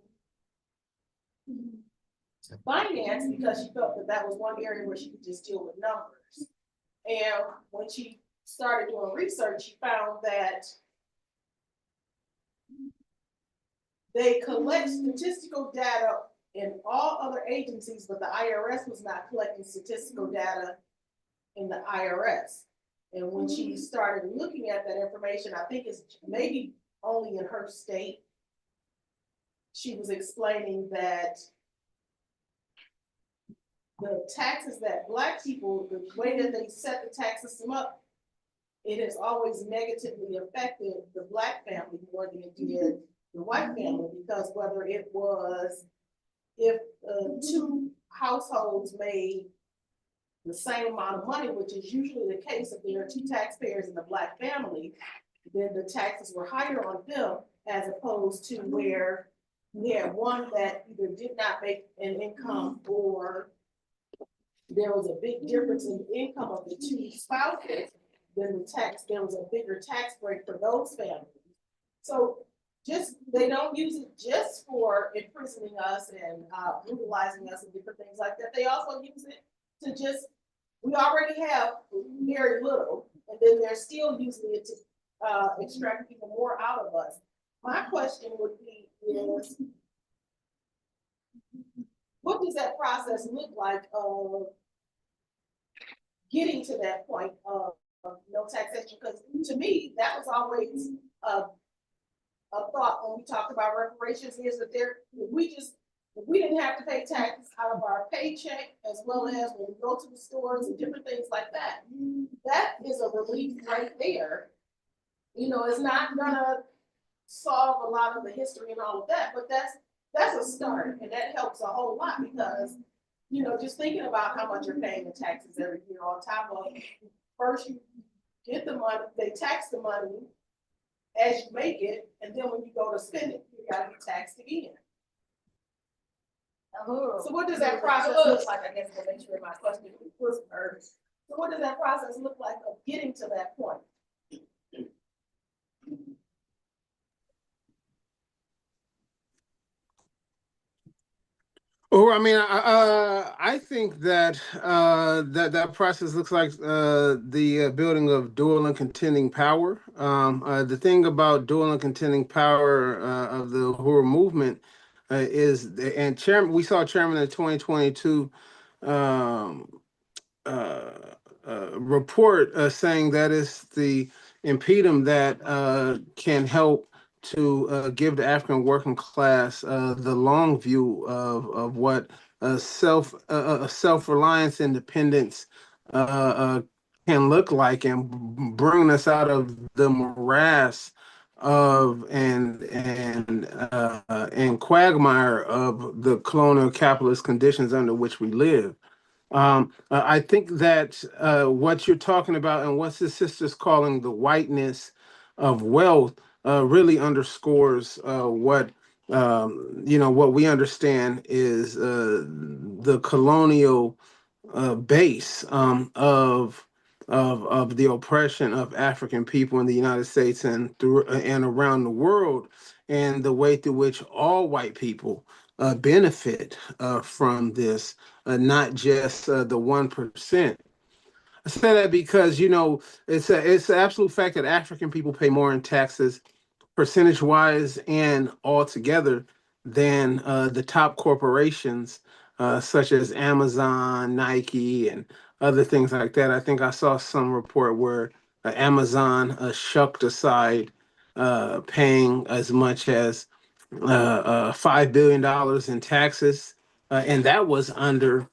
[SPEAKER 5] finance because she felt that was one area where she could just deal with numbers. And when she started doing research, she found that they collect statistical data in all other agencies, but the IRS was not collecting statistical data in the IRS. And when she started looking at that information, I think it's maybe only in her state, she was explaining that the taxes that Black people, the way that they set the tax system up, it has always negatively affected the Black family more than it did the white family, because whether it was if two households made the same amount of money, which is usually the case if there are two taxpayers in the Black family, then the taxes were higher on them, as opposed to where we had one that either did not make an income or there was a big difference in the income of the two spouses, then there was a bigger tax break for those families. So they don't use it just for imprisoning us and brutalizing us and different things like that. They also use it to we already have very little, and then they're still using it to extract even more out of us. My question would be is, what does that process look like of getting to that point of no taxation? Because to me, that was always a thought when we talked about reparations, is that we didn't have to pay taxes out of our paycheck, as well as when we go to the stores and different things like that. That is a relief right there. It's not gonna solve a lot of the history and all of that, but that's a start, and that helps a whole lot, because just thinking about how much you're paying in taxes every year on top of, first you get the money, they tax the money as you make it, and then when you go to spend it, you gotta be taxed again. So what does that process look like? I guess to make sure my question was heard. So what does that process look like of getting to that point?
[SPEAKER 1] Or I mean, I think that that process looks like the building of dual and contending power. The thing about dual and contending power of the Uhuru movement and chairman, we saw chairman in 2022 um, uh, report saying that it's the InPDUM that can help to give the African working class the long view of what self-reliance, independence can look like, and bring us out of the morass of and quagmire of the colonial capitalist conditions under which we live. I think that what you're talking about and what his sister's calling the whiteness of wealth really underscores what we understand is the colonial base of the oppression of African people in the United States and through and around the world, and the way through which all white people benefit from this, not just the 1%. I say that because it's an absolute fact that African people pay more in taxes, percentage wise and altogether, than the top corporations such as Amazon, Nike, and other things like that. I think I saw some report where Amazon shucked aside paying as much as $5 billion in taxes, and that was under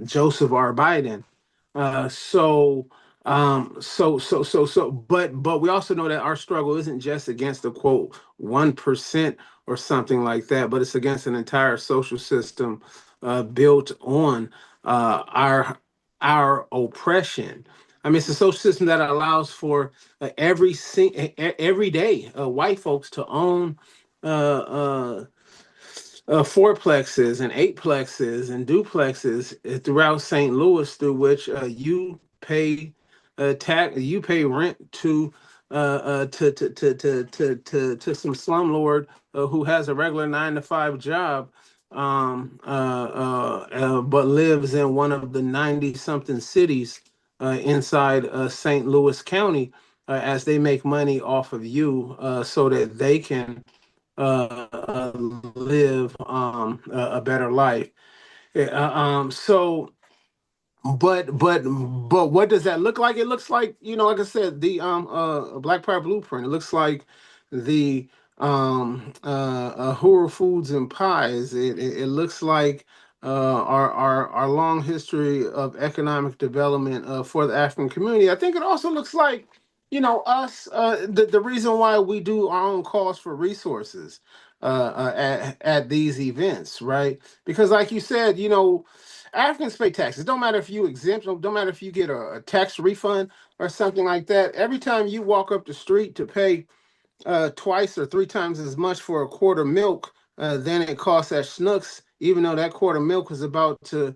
[SPEAKER 1] Joseph R. Biden. But we also know that our struggle isn't just against the quote 1% or something like that, but it's against an entire social system built on our oppression. I mean, it's a social system that allows for every day white folks to own uh, uh, fourplexes and eightplexes and duplexes throughout St. Louis, through which you pay rent to some slumlord who has a regular 9 to 5 job, but lives in one of the 90 something cities inside St. Louis County, as they make money off of you so that they can live a better life. Yeah, but what does that look like? It looks like, like I said, the Black Power Blueprint. It looks like the Hura Foods and Pies. It looks like our long history of economic development for the African community. I think it also looks like, us, the reason why we do our own calls for resources at these events, right? Because like you said, Africans pay taxes. Don't matter if you exempt, don't matter if you get a tax refund or something like that. Every time you walk up the street to pay twice or 3 times as much for a quart of milk than it costs at Schnucks, even though that quart of milk is about to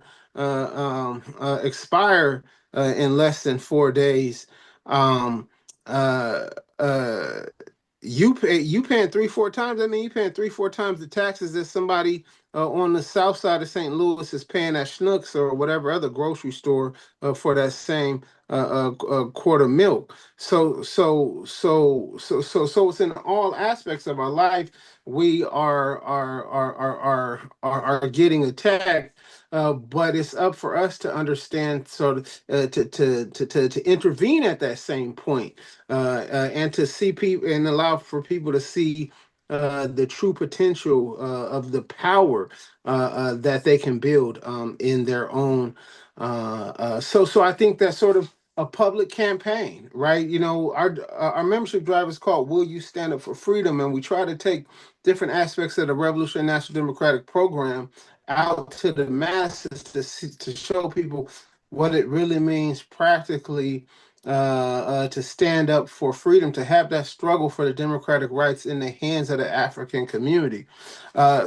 [SPEAKER 1] expire in less than 4 days. Um, uh, uh, you paying 3-4 times. I mean, you paying 3-4 times the taxes that somebody on the south side of St. Louis is paying at Schnucks or whatever other grocery store for that same quart of milk. So it's in all aspects of our life. We are getting attacked. But it's up for us to understand, sort of, to intervene at that same point, and to see people and allow for people to see the true potential of the power that they can build in their own. So I think that's sort of a public campaign, right? You know, our membership drive is called "Will You Stand Up for Freedom?" and we try to take different aspects of the Revolutionary National Democratic Program out to the masses to show people what it really means practically to stand up for freedom, to have that struggle for the democratic rights in the hands of the African community.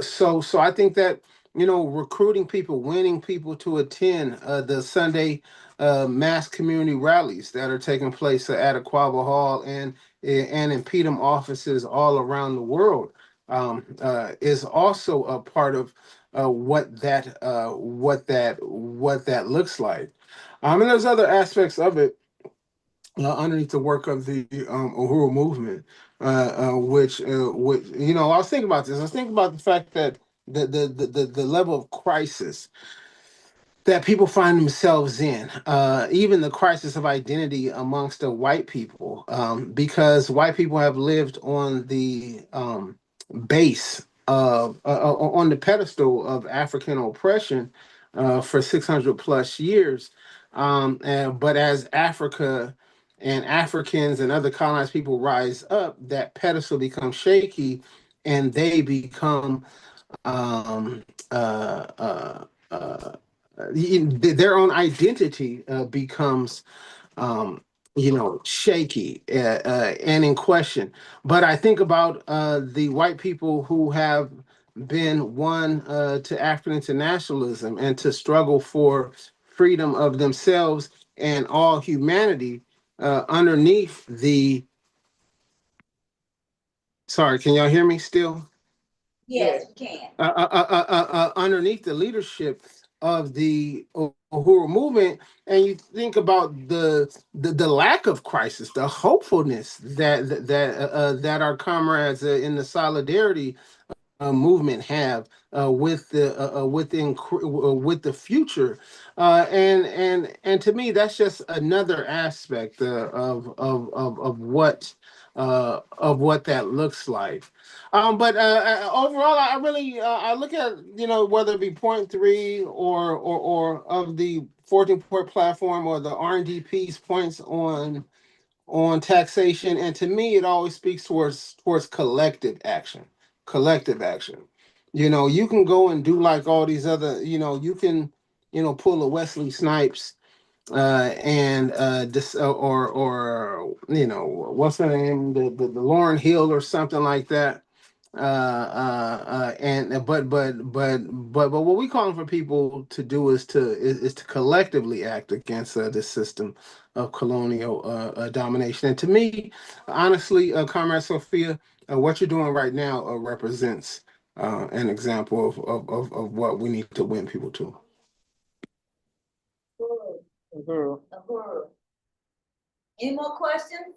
[SPEAKER 1] So I think that, you know, recruiting people, winning people to attend the Sunday mass community rallies that are taking place at Aquaba Hall and in InPDUM offices all around the world is also a part of what that looks like. And there's other aspects of it underneath the work of the Uhuru movement, which you know, I was thinking about this. I was thinking about the fact that the level of crisis that people find themselves in, even the crisis of identity amongst the white people, because white people have lived on the base of on the pedestal of African oppression for 600 plus years. But as Africa and Africans and other colonized people rise up, that pedestal becomes shaky, and they become um, uh, uh, uh, their own identity becomes you know, shaky and in question. But I think about the white people who have been won to African internationalism and to struggle for freedom of themselves and all humanity underneath the. Sorry, can y'all hear me still?
[SPEAKER 2] Yes, we can.
[SPEAKER 1] Underneath the leadership of the Uhuru movement, and you think about the lack of crisis, the hopefulness that our comrades in the solidarity movement have with the future, and to me that's just another aspect of what that looks like. But overall, I really I look at, you know, whether it be point three or of the 14-point platform or the RNDP's points on taxation, and to me it always speaks towards collective action. Collective action. You know, you can go and do like all these other, you know, you can, you know, pull a Wesley Snipes and or you know, what's her name, the Lauren Hill or something like that. And but what we calling for people to do is to collectively act against this system of colonial domination. And to me, honestly, Comrade Sophia, what you're doing right now represents an example of what we need to win people to.
[SPEAKER 2] Good.
[SPEAKER 3] Uhuru.
[SPEAKER 2] Uhuru. Any more questions?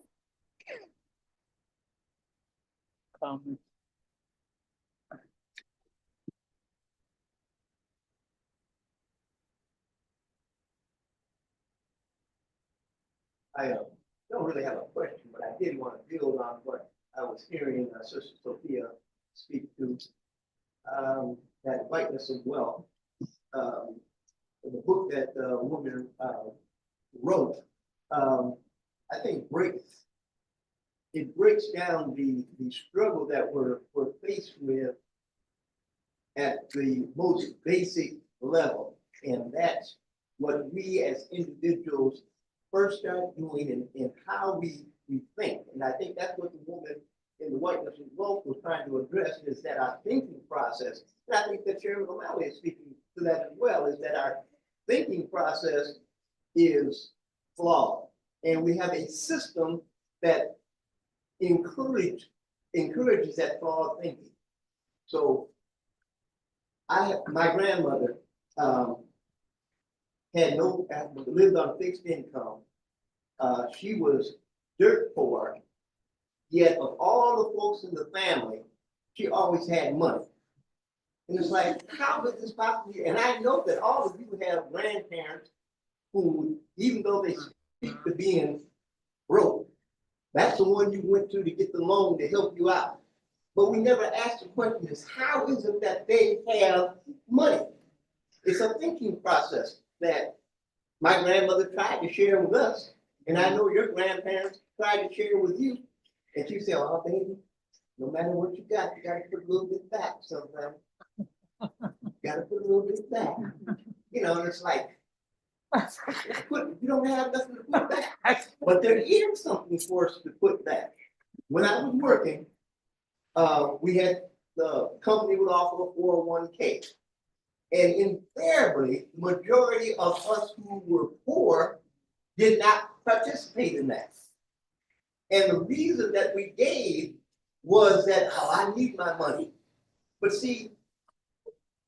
[SPEAKER 3] Um,
[SPEAKER 6] I don't really have a question, but I did want to build on what I was hearing Sister Sophia speak to, that whiteness of wealth. Um, the book that the woman wrote, I think breaks down the struggle that we're faced with at the most basic level. And that's what we as individuals first start doing and how we think. And I think that's what the woman in the whiteness of wealth was trying to address, is that our thinking process, and I think that Chairman O'Malley is speaking to that as well, is that our thinking process is flawed. And we have a system that encourages that flawed thinking. So my grandmother lived on fixed income. She was dirt poor, yet of all the folks in the family, she always had money. And it's like, how could this possibly? And I know that all of you have grandparents who, even though they speak to being broke, that's the one you went to get the loan to help you out. But we never asked the question is, how is it that they have money? It's a thinking process that my grandmother tried to share with us. And I know your grandparents tried to share with you. And you say, oh, baby, no matter what you got to put a little bit back sometimes. Got to put a little bit back. You know, and it's like, you don't have nothing to put back. But there is something for us to put back. When I was working, we had the company would offer a 401k. And invariably, the majority of us who were poor did not participate in that. And the reason that we gave was that, oh, I need my money. But see,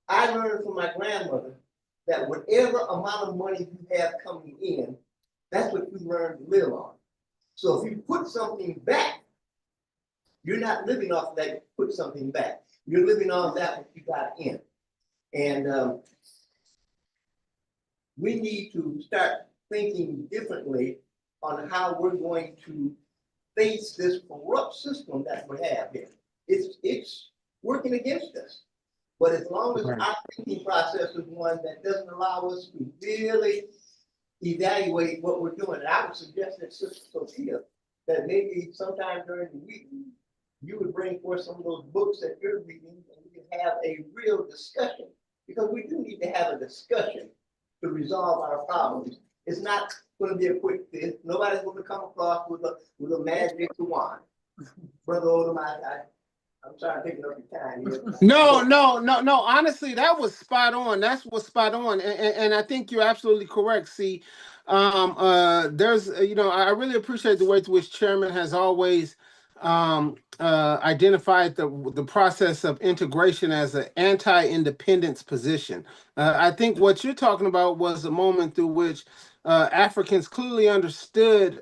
[SPEAKER 6] I learned from my grandmother that whatever amount of money you have coming in, that's what you learn to live on. So if you put something back, you're not living off that, you put something back. You're living on that what you got in. And we need to start thinking differently on how we're going to face this corrupt system that we have here. It's working against us. But as long as our thinking process is one that doesn't allow us to really evaluate what we're doing, and I would suggest that Sister Sophia, that maybe sometime during the week, you would bring forth some of those books that you're reading and we can have a real discussion. Because we do need to have a discussion to resolve our problems. It's not going to be a quick fix. Nobody's going to come across with a magic wand. Brother Odom, I'm sorry taking up your time here.
[SPEAKER 1] No. Honestly, that was spot on. That's what's spot on. And I think you're absolutely correct. See, there's, I really appreciate the way to which Chairman has always identified the process of integration as an anti-independence position. I think what you're talking about was a moment through which Africans clearly understood,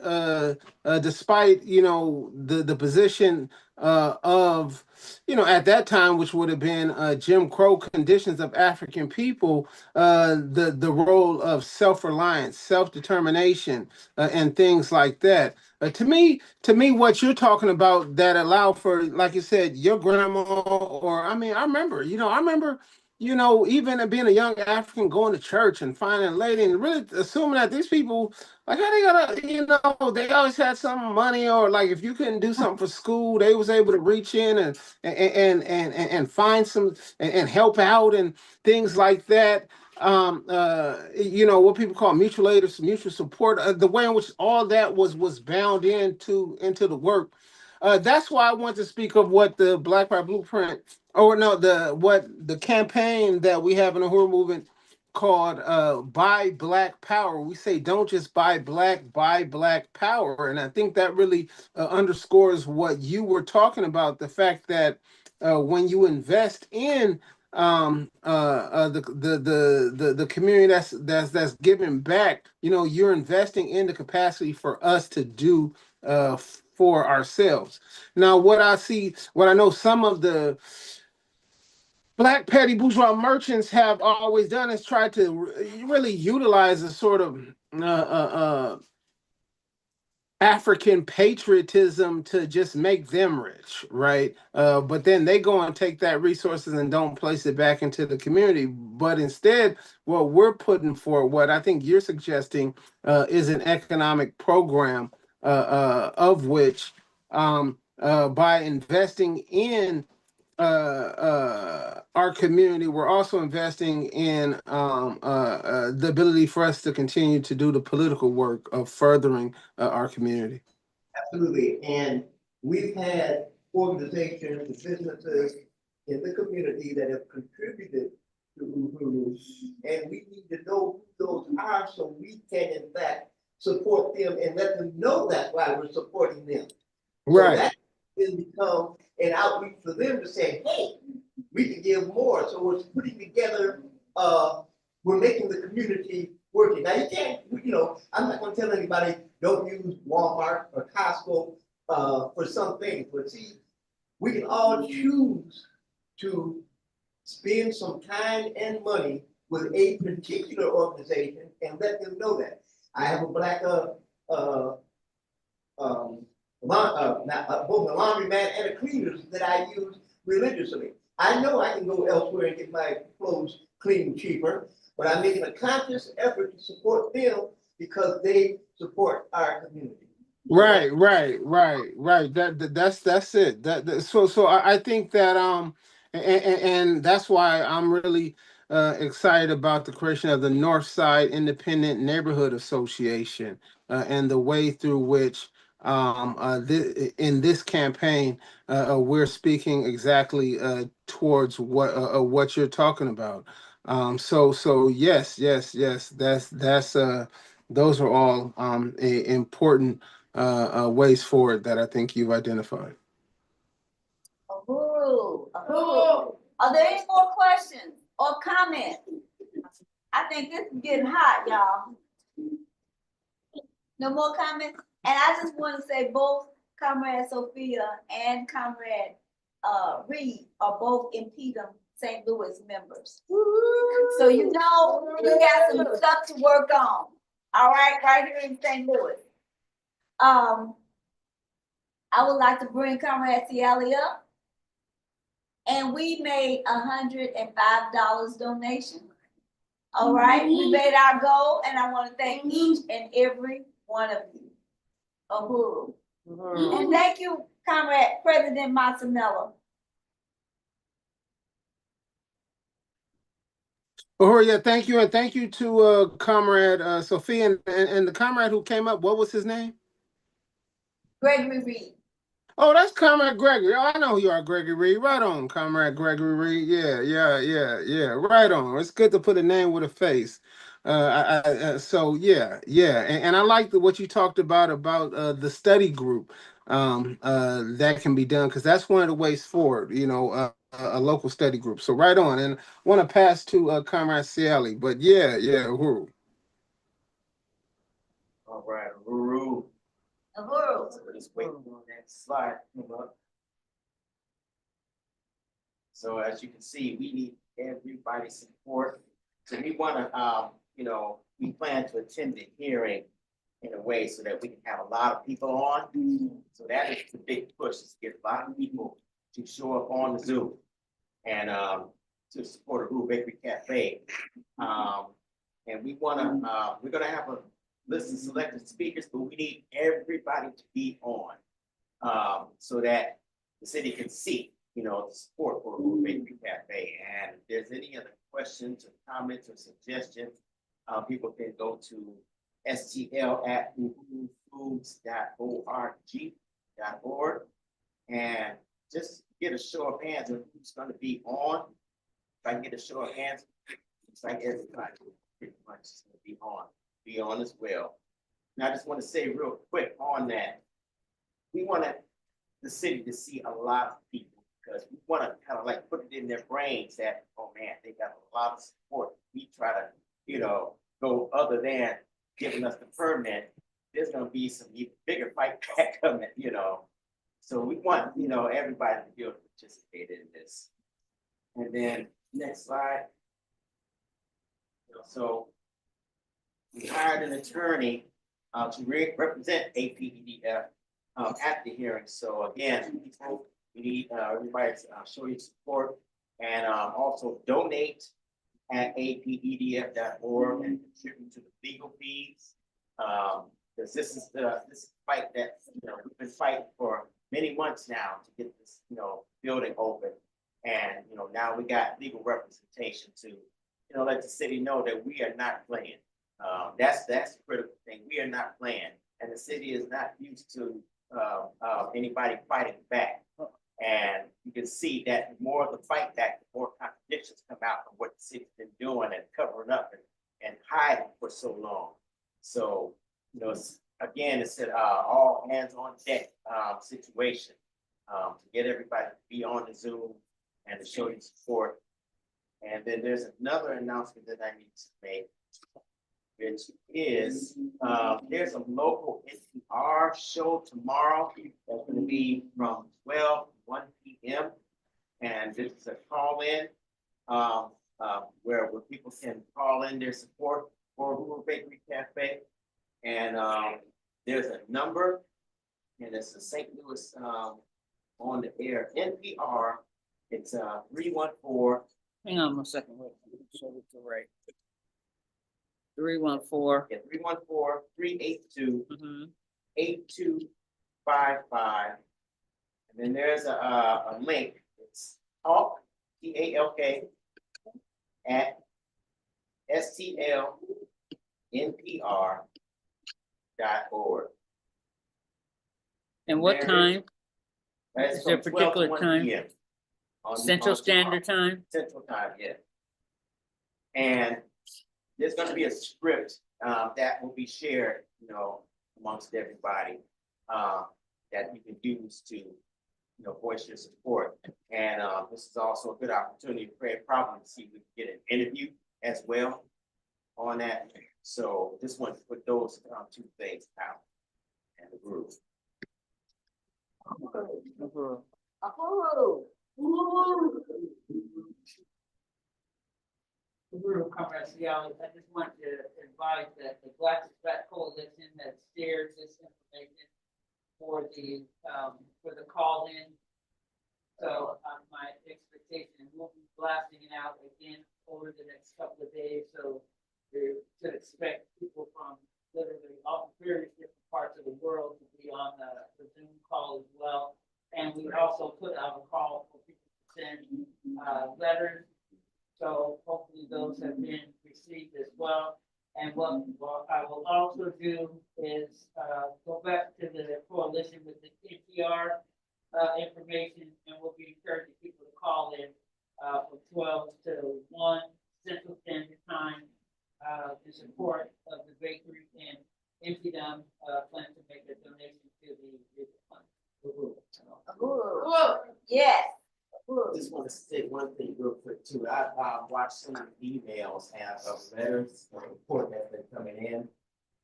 [SPEAKER 1] despite the position of at that time, which would have been Jim Crow conditions of African people, the role of self-reliance, self-determination, and things like that. To me, what you're talking about that allow for, like you said, your grandma, or I remember, even being a young African going to church and finding a lady and really assuming that these people, like how they gotta, they always had some money, or like if you couldn't do something for school, they was able to reach in and find some and help out and things like that. What people call mutual aid or mutual support, the way in which all that was bound into the work. That's why I want to speak of what the Black Power Blueprint, or no, the campaign that we have in the Uhuru movement called Buy Black Power. We say don't just buy Black Power. And I think that really underscores what you were talking about, the fact that when you invest in the community that's giving back, you're investing in the capacity for us to do for ourselves. Now, what I know some of the Black petty bourgeois merchants have always done is try to really utilize a sort of African patriotism to just make them rich, right? But then they go and take that resources and don't place it back into the community. But instead, what we're putting for, what I think you're suggesting, is an economic program of which, by investing in our community, we're also investing in the ability for us to continue to do the political work of furthering our community.
[SPEAKER 6] Absolutely. And we've had organizations and businesses in the community that have contributed to Uhuru, and we need to know who those are so we can, in fact, support them and let them know that's why we're supporting them. So
[SPEAKER 1] Right.
[SPEAKER 6] that will become an outreach for them to say, hey, we can give more. So we're putting together, we're making the community working. Now you can't, I'm not gonna tell anybody, don't use Walmart or Costco for some things, but see, we can all choose to spend some time and money with a particular organization and let them know that. I have a black both a laundromat and a cleaners that I use religiously. I know I can go elsewhere and get my clothes cleaned cheaper, but I'm making a conscious effort to support them because they support our community.
[SPEAKER 1] Right. That's it. So I think that and that's why I'm really excited about the creation of the Northside Independent Neighborhood Association and the way through which in this campaign we're speaking exactly towards what you're talking about. So yes. That's those are all important ways forward that I think you've identified.
[SPEAKER 2] Uhuru, Uhuru. Are there any more questions or comments? I think this is getting hot, y'all. No more comments? And I just want to say both Comrade Sophia and Comrade Reed are both InPDUM St. Louis members. So you know you got some stuff to work on. All right here in St. Louis. I would like to bring Comrade Ciali up. And we made $105 donation. All right, we made our goal, and I want to thank each and every one of you. Uhuru. And thank you, Comrade President Montanello.
[SPEAKER 1] Oh yeah, thank you, and thank you to Comrade Sophia and the comrade who came up. What was his name?
[SPEAKER 2] Gregory Reed.
[SPEAKER 1] Oh, that's Comrade Gregory. Oh, I know who you are, Gregory Reed. Right on, Comrade Gregory Reed. Yeah. Right on. It's good to put a name with a face. So yeah, and I like what you talked about the study group that can be done because that's one of the ways forward. A local study group. So right on, and I want to pass to Comrade Ciali. But yeah, Uhuru.
[SPEAKER 7] All right, Uhuru.
[SPEAKER 2] Uhuru.
[SPEAKER 7] So just wait on that slide. So as you can see, we need everybody's support. So we want to, we plan to attend the hearing in a way so that we can have a lot of people on. So that is the big push, is to get a lot of people to show up on the Zoom and to support Uhuru Bakery Cafe. And we want to, we're going to have a list of selected speakers, but we need everybody to be on so that the city can see, the support for Uhuru Bakery Cafe. And if there's any other questions or comments or suggestions, people can go to stl@uhurufoods.org and just get a show of hands of who's going to be on. If I can get a show of hands, it's like everybody pretty much is going to be on as well. And I just want to say real quick on that, we want the city to see a lot of people because we want to kind of like put it in their brains that, oh man, they got a lot of support. We try to, go other than giving us the permit. There's going to be some even bigger fight back coming, So we want, everybody to be able to participate in this. And then next slide. So we hired an attorney to represent APEDF at the hearing. So again, we need everybody to show your support and also donate at apedf.org and contribute to the legal fees. Because this is the fight that we've been fighting for many months now to get this building open, and now we got legal representation to let the city know that we are not playing. That's the critical thing. We are not playing, and the city is not used to anybody fighting back. And you can see that the more the fight back, the more contradictions come out from what the city's been doing and covering up and hiding for so long. So, you know, again, it's an all hands on deck situation to get everybody to be on the Zoom and to show you support. And then there's another announcement that I need to make, which is there's a local NPR show tomorrow that's going to be from 12 to 1 p.m. And this is a call-in where people can call in their support for Uhuru Bakery Cafe. And there's a number, and it's a St. Louis on the air NPR. It's 314.
[SPEAKER 3] Hang on 1 second, wait, so it's the right. 314.
[SPEAKER 7] Yeah, 314-382
[SPEAKER 3] Mm-hmm.
[SPEAKER 7] 8255. And then there's a link. It's talk, TALK, at stlnpr.org.
[SPEAKER 3] And what
[SPEAKER 7] There
[SPEAKER 3] time?
[SPEAKER 7] That's
[SPEAKER 3] Is there a
[SPEAKER 7] from 12 to
[SPEAKER 3] particular
[SPEAKER 7] 1
[SPEAKER 3] time?
[SPEAKER 7] p.m.
[SPEAKER 3] Central
[SPEAKER 7] on
[SPEAKER 3] Standard Time?
[SPEAKER 7] Central Time, yeah. And there's going to be a script that will be shared, you know, amongst everybody that you can use to, you know, voice your support. And this is also a good opportunity for probably to see if we can get an interview as well on that. So just want to put those two things out and the group.
[SPEAKER 3] Uhuru. Uhuru, Comrade Ciali, I just want to advise that the Black is Back Coalition has shared this information for the call in. So my expectation, we'll be blasting it out again over the next couple of days. So you should expect people from literally all various different parts of the world to be on the Zoom call as well. And we also put out a call for people to send letters. So hopefully those have been received as well. And what I will also do is go back to the coalition with the NPR information, and we'll be encouraging people to call in from 12 to 1 Central Standard Time in support of the bakery, and InPDUM plan to make a donation to the fund.
[SPEAKER 2] Yes.
[SPEAKER 7] Just want to say one thing real quick too. I watched some of the emails and of letters of support that's been coming in,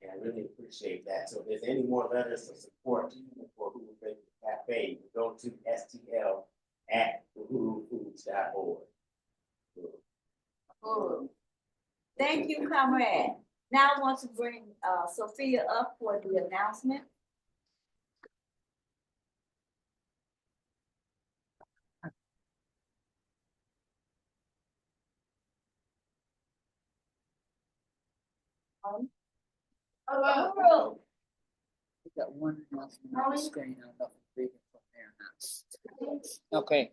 [SPEAKER 7] and I really appreciate that. So if there's any more letters of support for Uhuru Bakery Cafe, go to stl@uhurufoods.org.
[SPEAKER 2] Thank you, comrade. Now I want to bring Sophia up for the announcement. Uhuru.
[SPEAKER 3] We got one announcement on the screen. I don't know if I'm reading from there or not. Okay.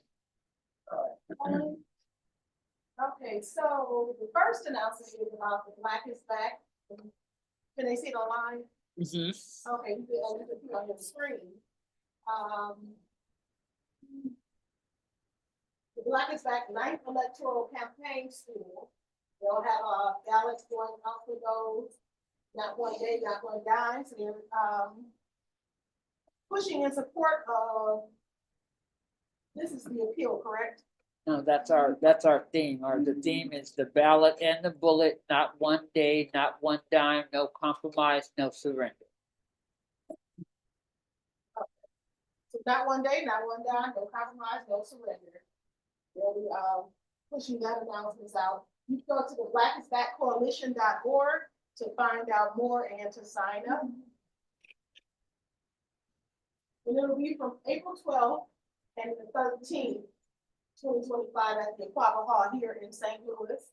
[SPEAKER 5] Okay, so the first announcement is about the Black is Back. Can they see it online?
[SPEAKER 3] Mm-hmm.
[SPEAKER 5] Okay, you can see it on the screen. The Black is Back 9th Electoral Campaign School. They'll have ballots going out for those, not one day, not one dime. So they're pushing in support of, this is the appeal, correct?
[SPEAKER 3] No, that's our theme. The theme is the ballot and the bullet, not one day, not one dime, no compromise, no surrender.
[SPEAKER 5] So not one day, not one dime, no compromise, no surrender. They'll be pushing that announcements out. You can go to the blackisbackcoalition.org to find out more and to sign up. And it'll be from April 12th and the 13th, 2025 at the Aquaba Hall here in St. Louis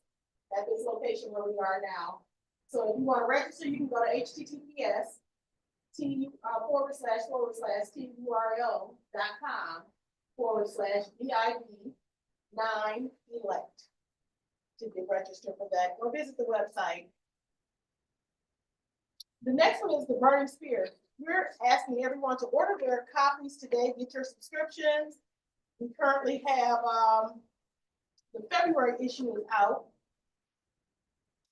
[SPEAKER 5] at this location where we are now. So if you want to register, you can go to https://TURL.com/BIB9elect to get registered for that, or visit the website. The next one is the Burning Spear. We're asking everyone to order their copies today, get your subscriptions. We currently have the February issue is out,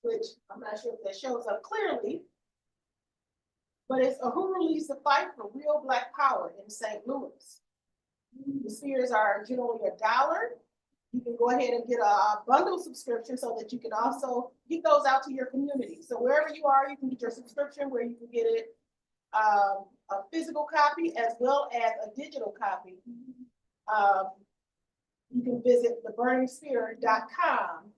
[SPEAKER 5] which I'm not sure if that shows up clearly. but it's Uhuru leads the fight for real Black power in St. Louis. The spheres are generally $1. You can go ahead and get a bundle subscription so that you can also get those out to your community. So wherever you are, you can get your subscription where you can get it a physical copy as well as a digital copy. You can visit theburningsphere.com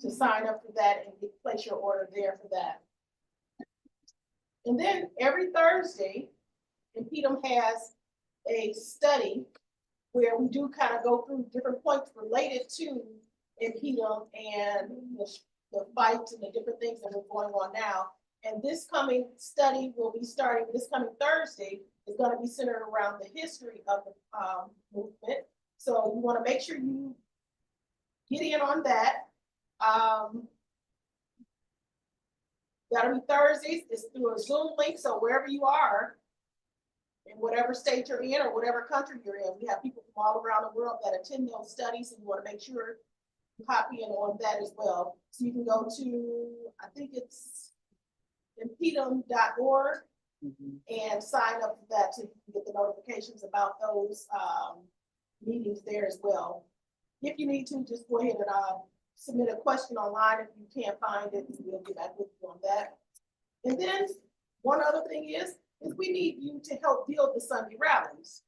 [SPEAKER 5] to sign up for that and place your order there for that. And then every Thursday, InPDUM has a study where we do kind of go through different points related to InPDUM and the fights and the different things that are going on now. And this coming study will be starting this coming Thursday. Is going to be centered around the history of the movement. So you want to make sure you get in on that. That'll be Thursdays. It's through a Zoom link. So wherever you are, in whatever state you're in or whatever country you're in, we have people from all around the world that attend those studies, and you want to make sure you copy in on that as well. So you can go to, I think it's InPDUM.org and sign up for that so you can get the notifications about those meetings there as well. If you need to, just go ahead and submit a question online. If you can't find it, we'll get back with you on that. And then one other thing is we need you to help build the Sunday rallies.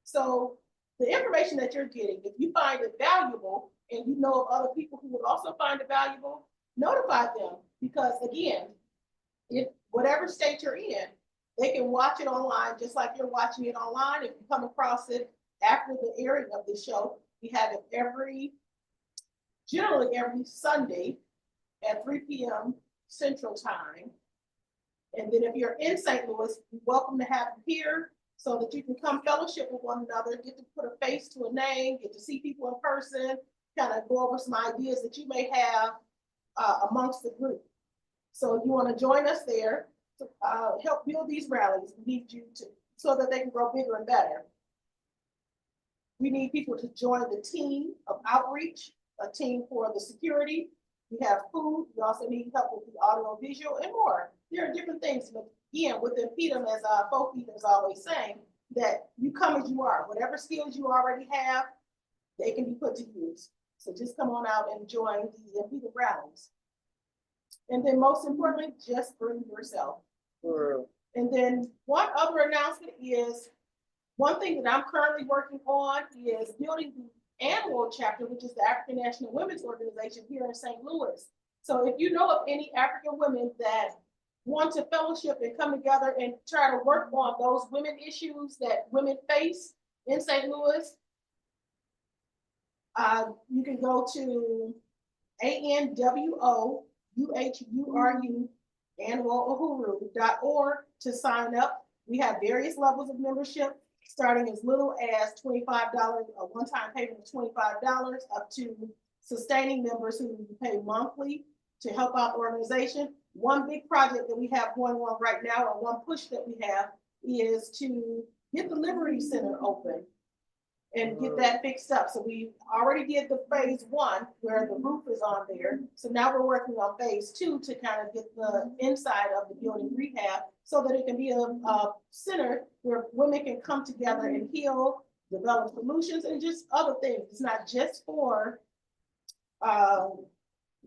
[SPEAKER 5] So the information that you're getting, if you find it valuable and you know of other people who would also find it valuable, notify them. Because again, if whatever state you're in, they can watch it online just like you're watching it online. If you come across it after the airing of the show, we have it generally every Sunday at 3 p.m. Central Time. And then if you're in St. Louis, you're welcome to have it here so that you can come fellowship with one another, get to put a face to a name, get to see people in person, kind of go over some ideas that you may have amongst the group. So if you want to join us there to help build these rallies, we need you to, so that they can grow bigger and better. We need people to join the team of outreach, a team for the security. We have food. We also need help with the audio, visual, and more. There are different things. But again, with InPDUM, as Foki is always saying, that you come as you are. Whatever skills you already have, they can be put to use. So just come on out and join the InPDUM rallies. And then most importantly, just bring yourself. And then one other announcement is, one thing that I'm currently working on is building the annual chapter, which is the African National Women's Organization here in St. Louis. So if you know of any African women that want to fellowship and come together and try to work on those women issues that women face in St. Louis, you can go to ANWOUHURU Uhuru.org to sign up. We have various levels of membership, starting as little as $25, a one-time payment of $25, up to sustaining members who pay monthly to help out the organization. One big project that we have going on right now, or one push that we have, is to get the Liberty Center open and get that fixed up. So we already did the phase 1 where the roof is on there. So now we're working on phase 2 to kind of get the inside of the building rehab so that it can be a center where women can come together and heal, develop solutions, and just other things. It's not just for the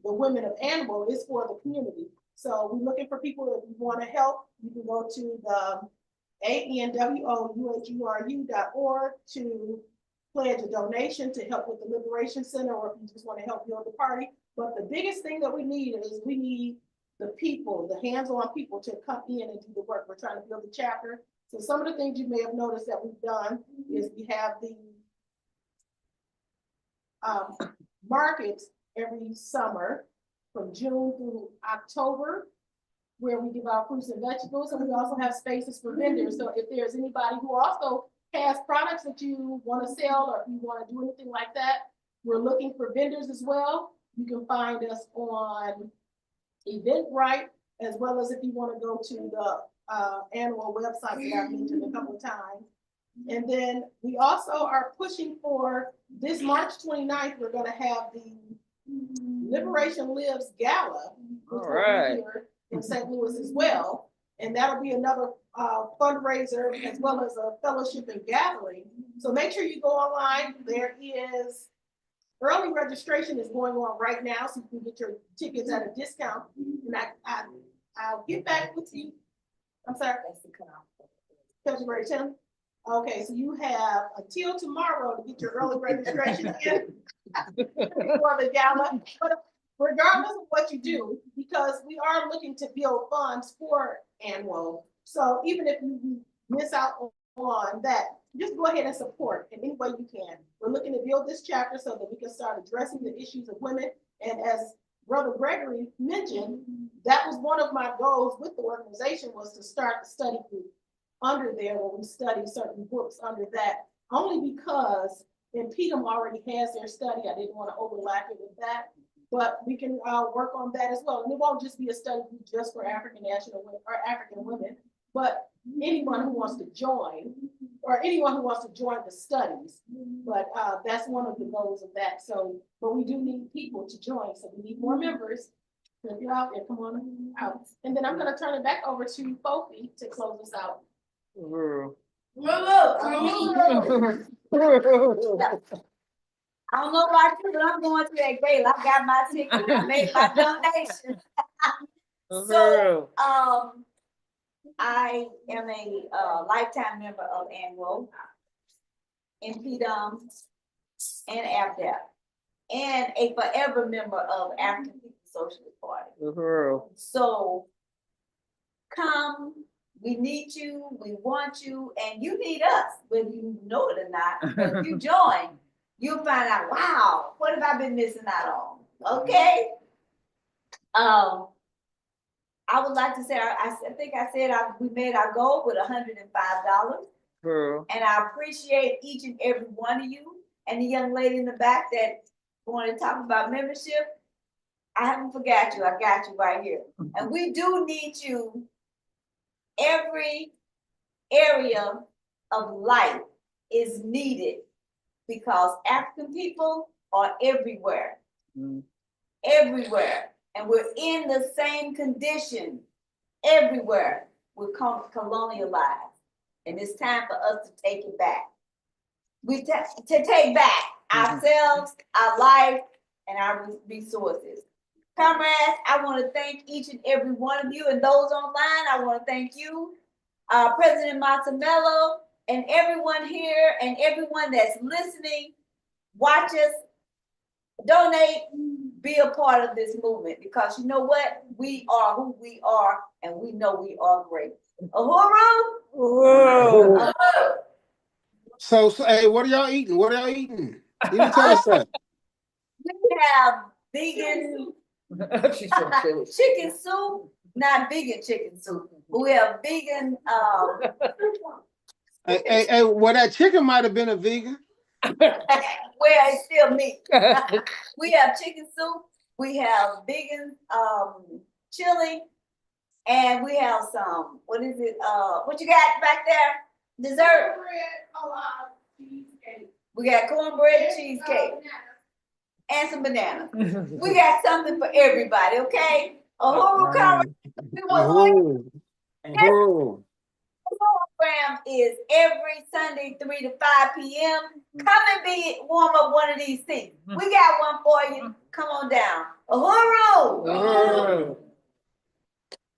[SPEAKER 5] women of Animal, it's for the community. So we're looking for people that want to help. You can go to the ANWOUHURU.org to pledge a donation to help with the Liberation Center, or if you just want to help build the party. But the biggest thing that we need is we need the people, the hands-on people to come in and do the work. We're trying to build the chapter. So some of the things you may have noticed that we've done is we have the markets every summer from June through October, where we give out fruits and vegetables, and we also have spaces for vendors. So if there's anybody who also has products that you want to sell, or if you want to do anything like that, we're looking for vendors as well. You can find us on Eventbrite, as well as if you want to go to the annual website that I've mentioned a couple of times. And then we also are pushing for this March 29th, we're going to have the Liberation Lives Gala, which will be here in St. Louis as well. And that'll be another fundraiser as well as a fellowship and gathering. So make sure you go online. There is early registration is going on right now, so you can get your tickets at a discount. And I'll get back with you. I'm sorry. February 10th. Okay, so you have until tomorrow to get your early registration in before the gala. But regardless of what you do, because we are looking to build funds for annual. So even if you miss out on that, just go ahead and support in any way you can. We're looking to build this chapter so that we can start addressing the issues of women. And as Brother Gregory mentioned, that was one of my goals with the organization, was to start the study group under there where we study certain books under that, only because InPDUM already has their study. I didn't want to overlap it with that, but we can work on that as well. And it won't just be a study group just for African national women or African women, but anyone who wants to join, or anyone who wants to join the studies. But that's one of the goals of that. So, but we do need people to join. So we need more members. So if you're out there, come on out. And then I'm going to turn it back over to Fofi to close us out.
[SPEAKER 2] I don't know about you, but I'm going to that gala. I got my ticket. I made my donation. So, I am a lifetime member of Annual, InPDUM, and ABDAP, and a forever member of African People's Socialist Party. So, come. We need you, we want you, and you need us, whether you know it or not. But if you join, you'll find out, wow, what have I been missing out on? Okay. I would like to say, I think I said we made our goal with $105. And I appreciate each and every one of you. And the young lady in the back that wanted to talk about membership, I haven't forgot you. I got you right here. And we do need you. Every area of life is needed because African people are everywhere, everywhere. And we're in the same condition everywhere. We're colonialized. And it's time for us to take it back. To take back ourselves, our life, and our resources. Comrades, I want to thank each and every one of you, and those online, I want to thank you, President Matamelo, and everyone here, and everyone that's listening, watch us, donate, be a part of this movement, because you know what? We are who we are, and we know we are great. Uhuru!
[SPEAKER 1] Uhuru. So, hey, what are y'all eating? What are y'all eating? You didn't tell us that.
[SPEAKER 2] We have vegan chicken soup, not vegan chicken soup. We have vegan.
[SPEAKER 1] Hey, well, that chicken might have been a vegan.
[SPEAKER 2] Well, it's still meat. We have chicken soup. We have vegan chili, and we have some. What is it? What you got back there? Dessert. We got cornbread, cheesecake. And some bananas. We got something for everybody, okay? Uhuru Conference.
[SPEAKER 1] Uhuru.
[SPEAKER 2] Program is every Sunday, 3 to 5 p.m. Come and warm up one of these seats. We got one for you. Come on down. Uhuru!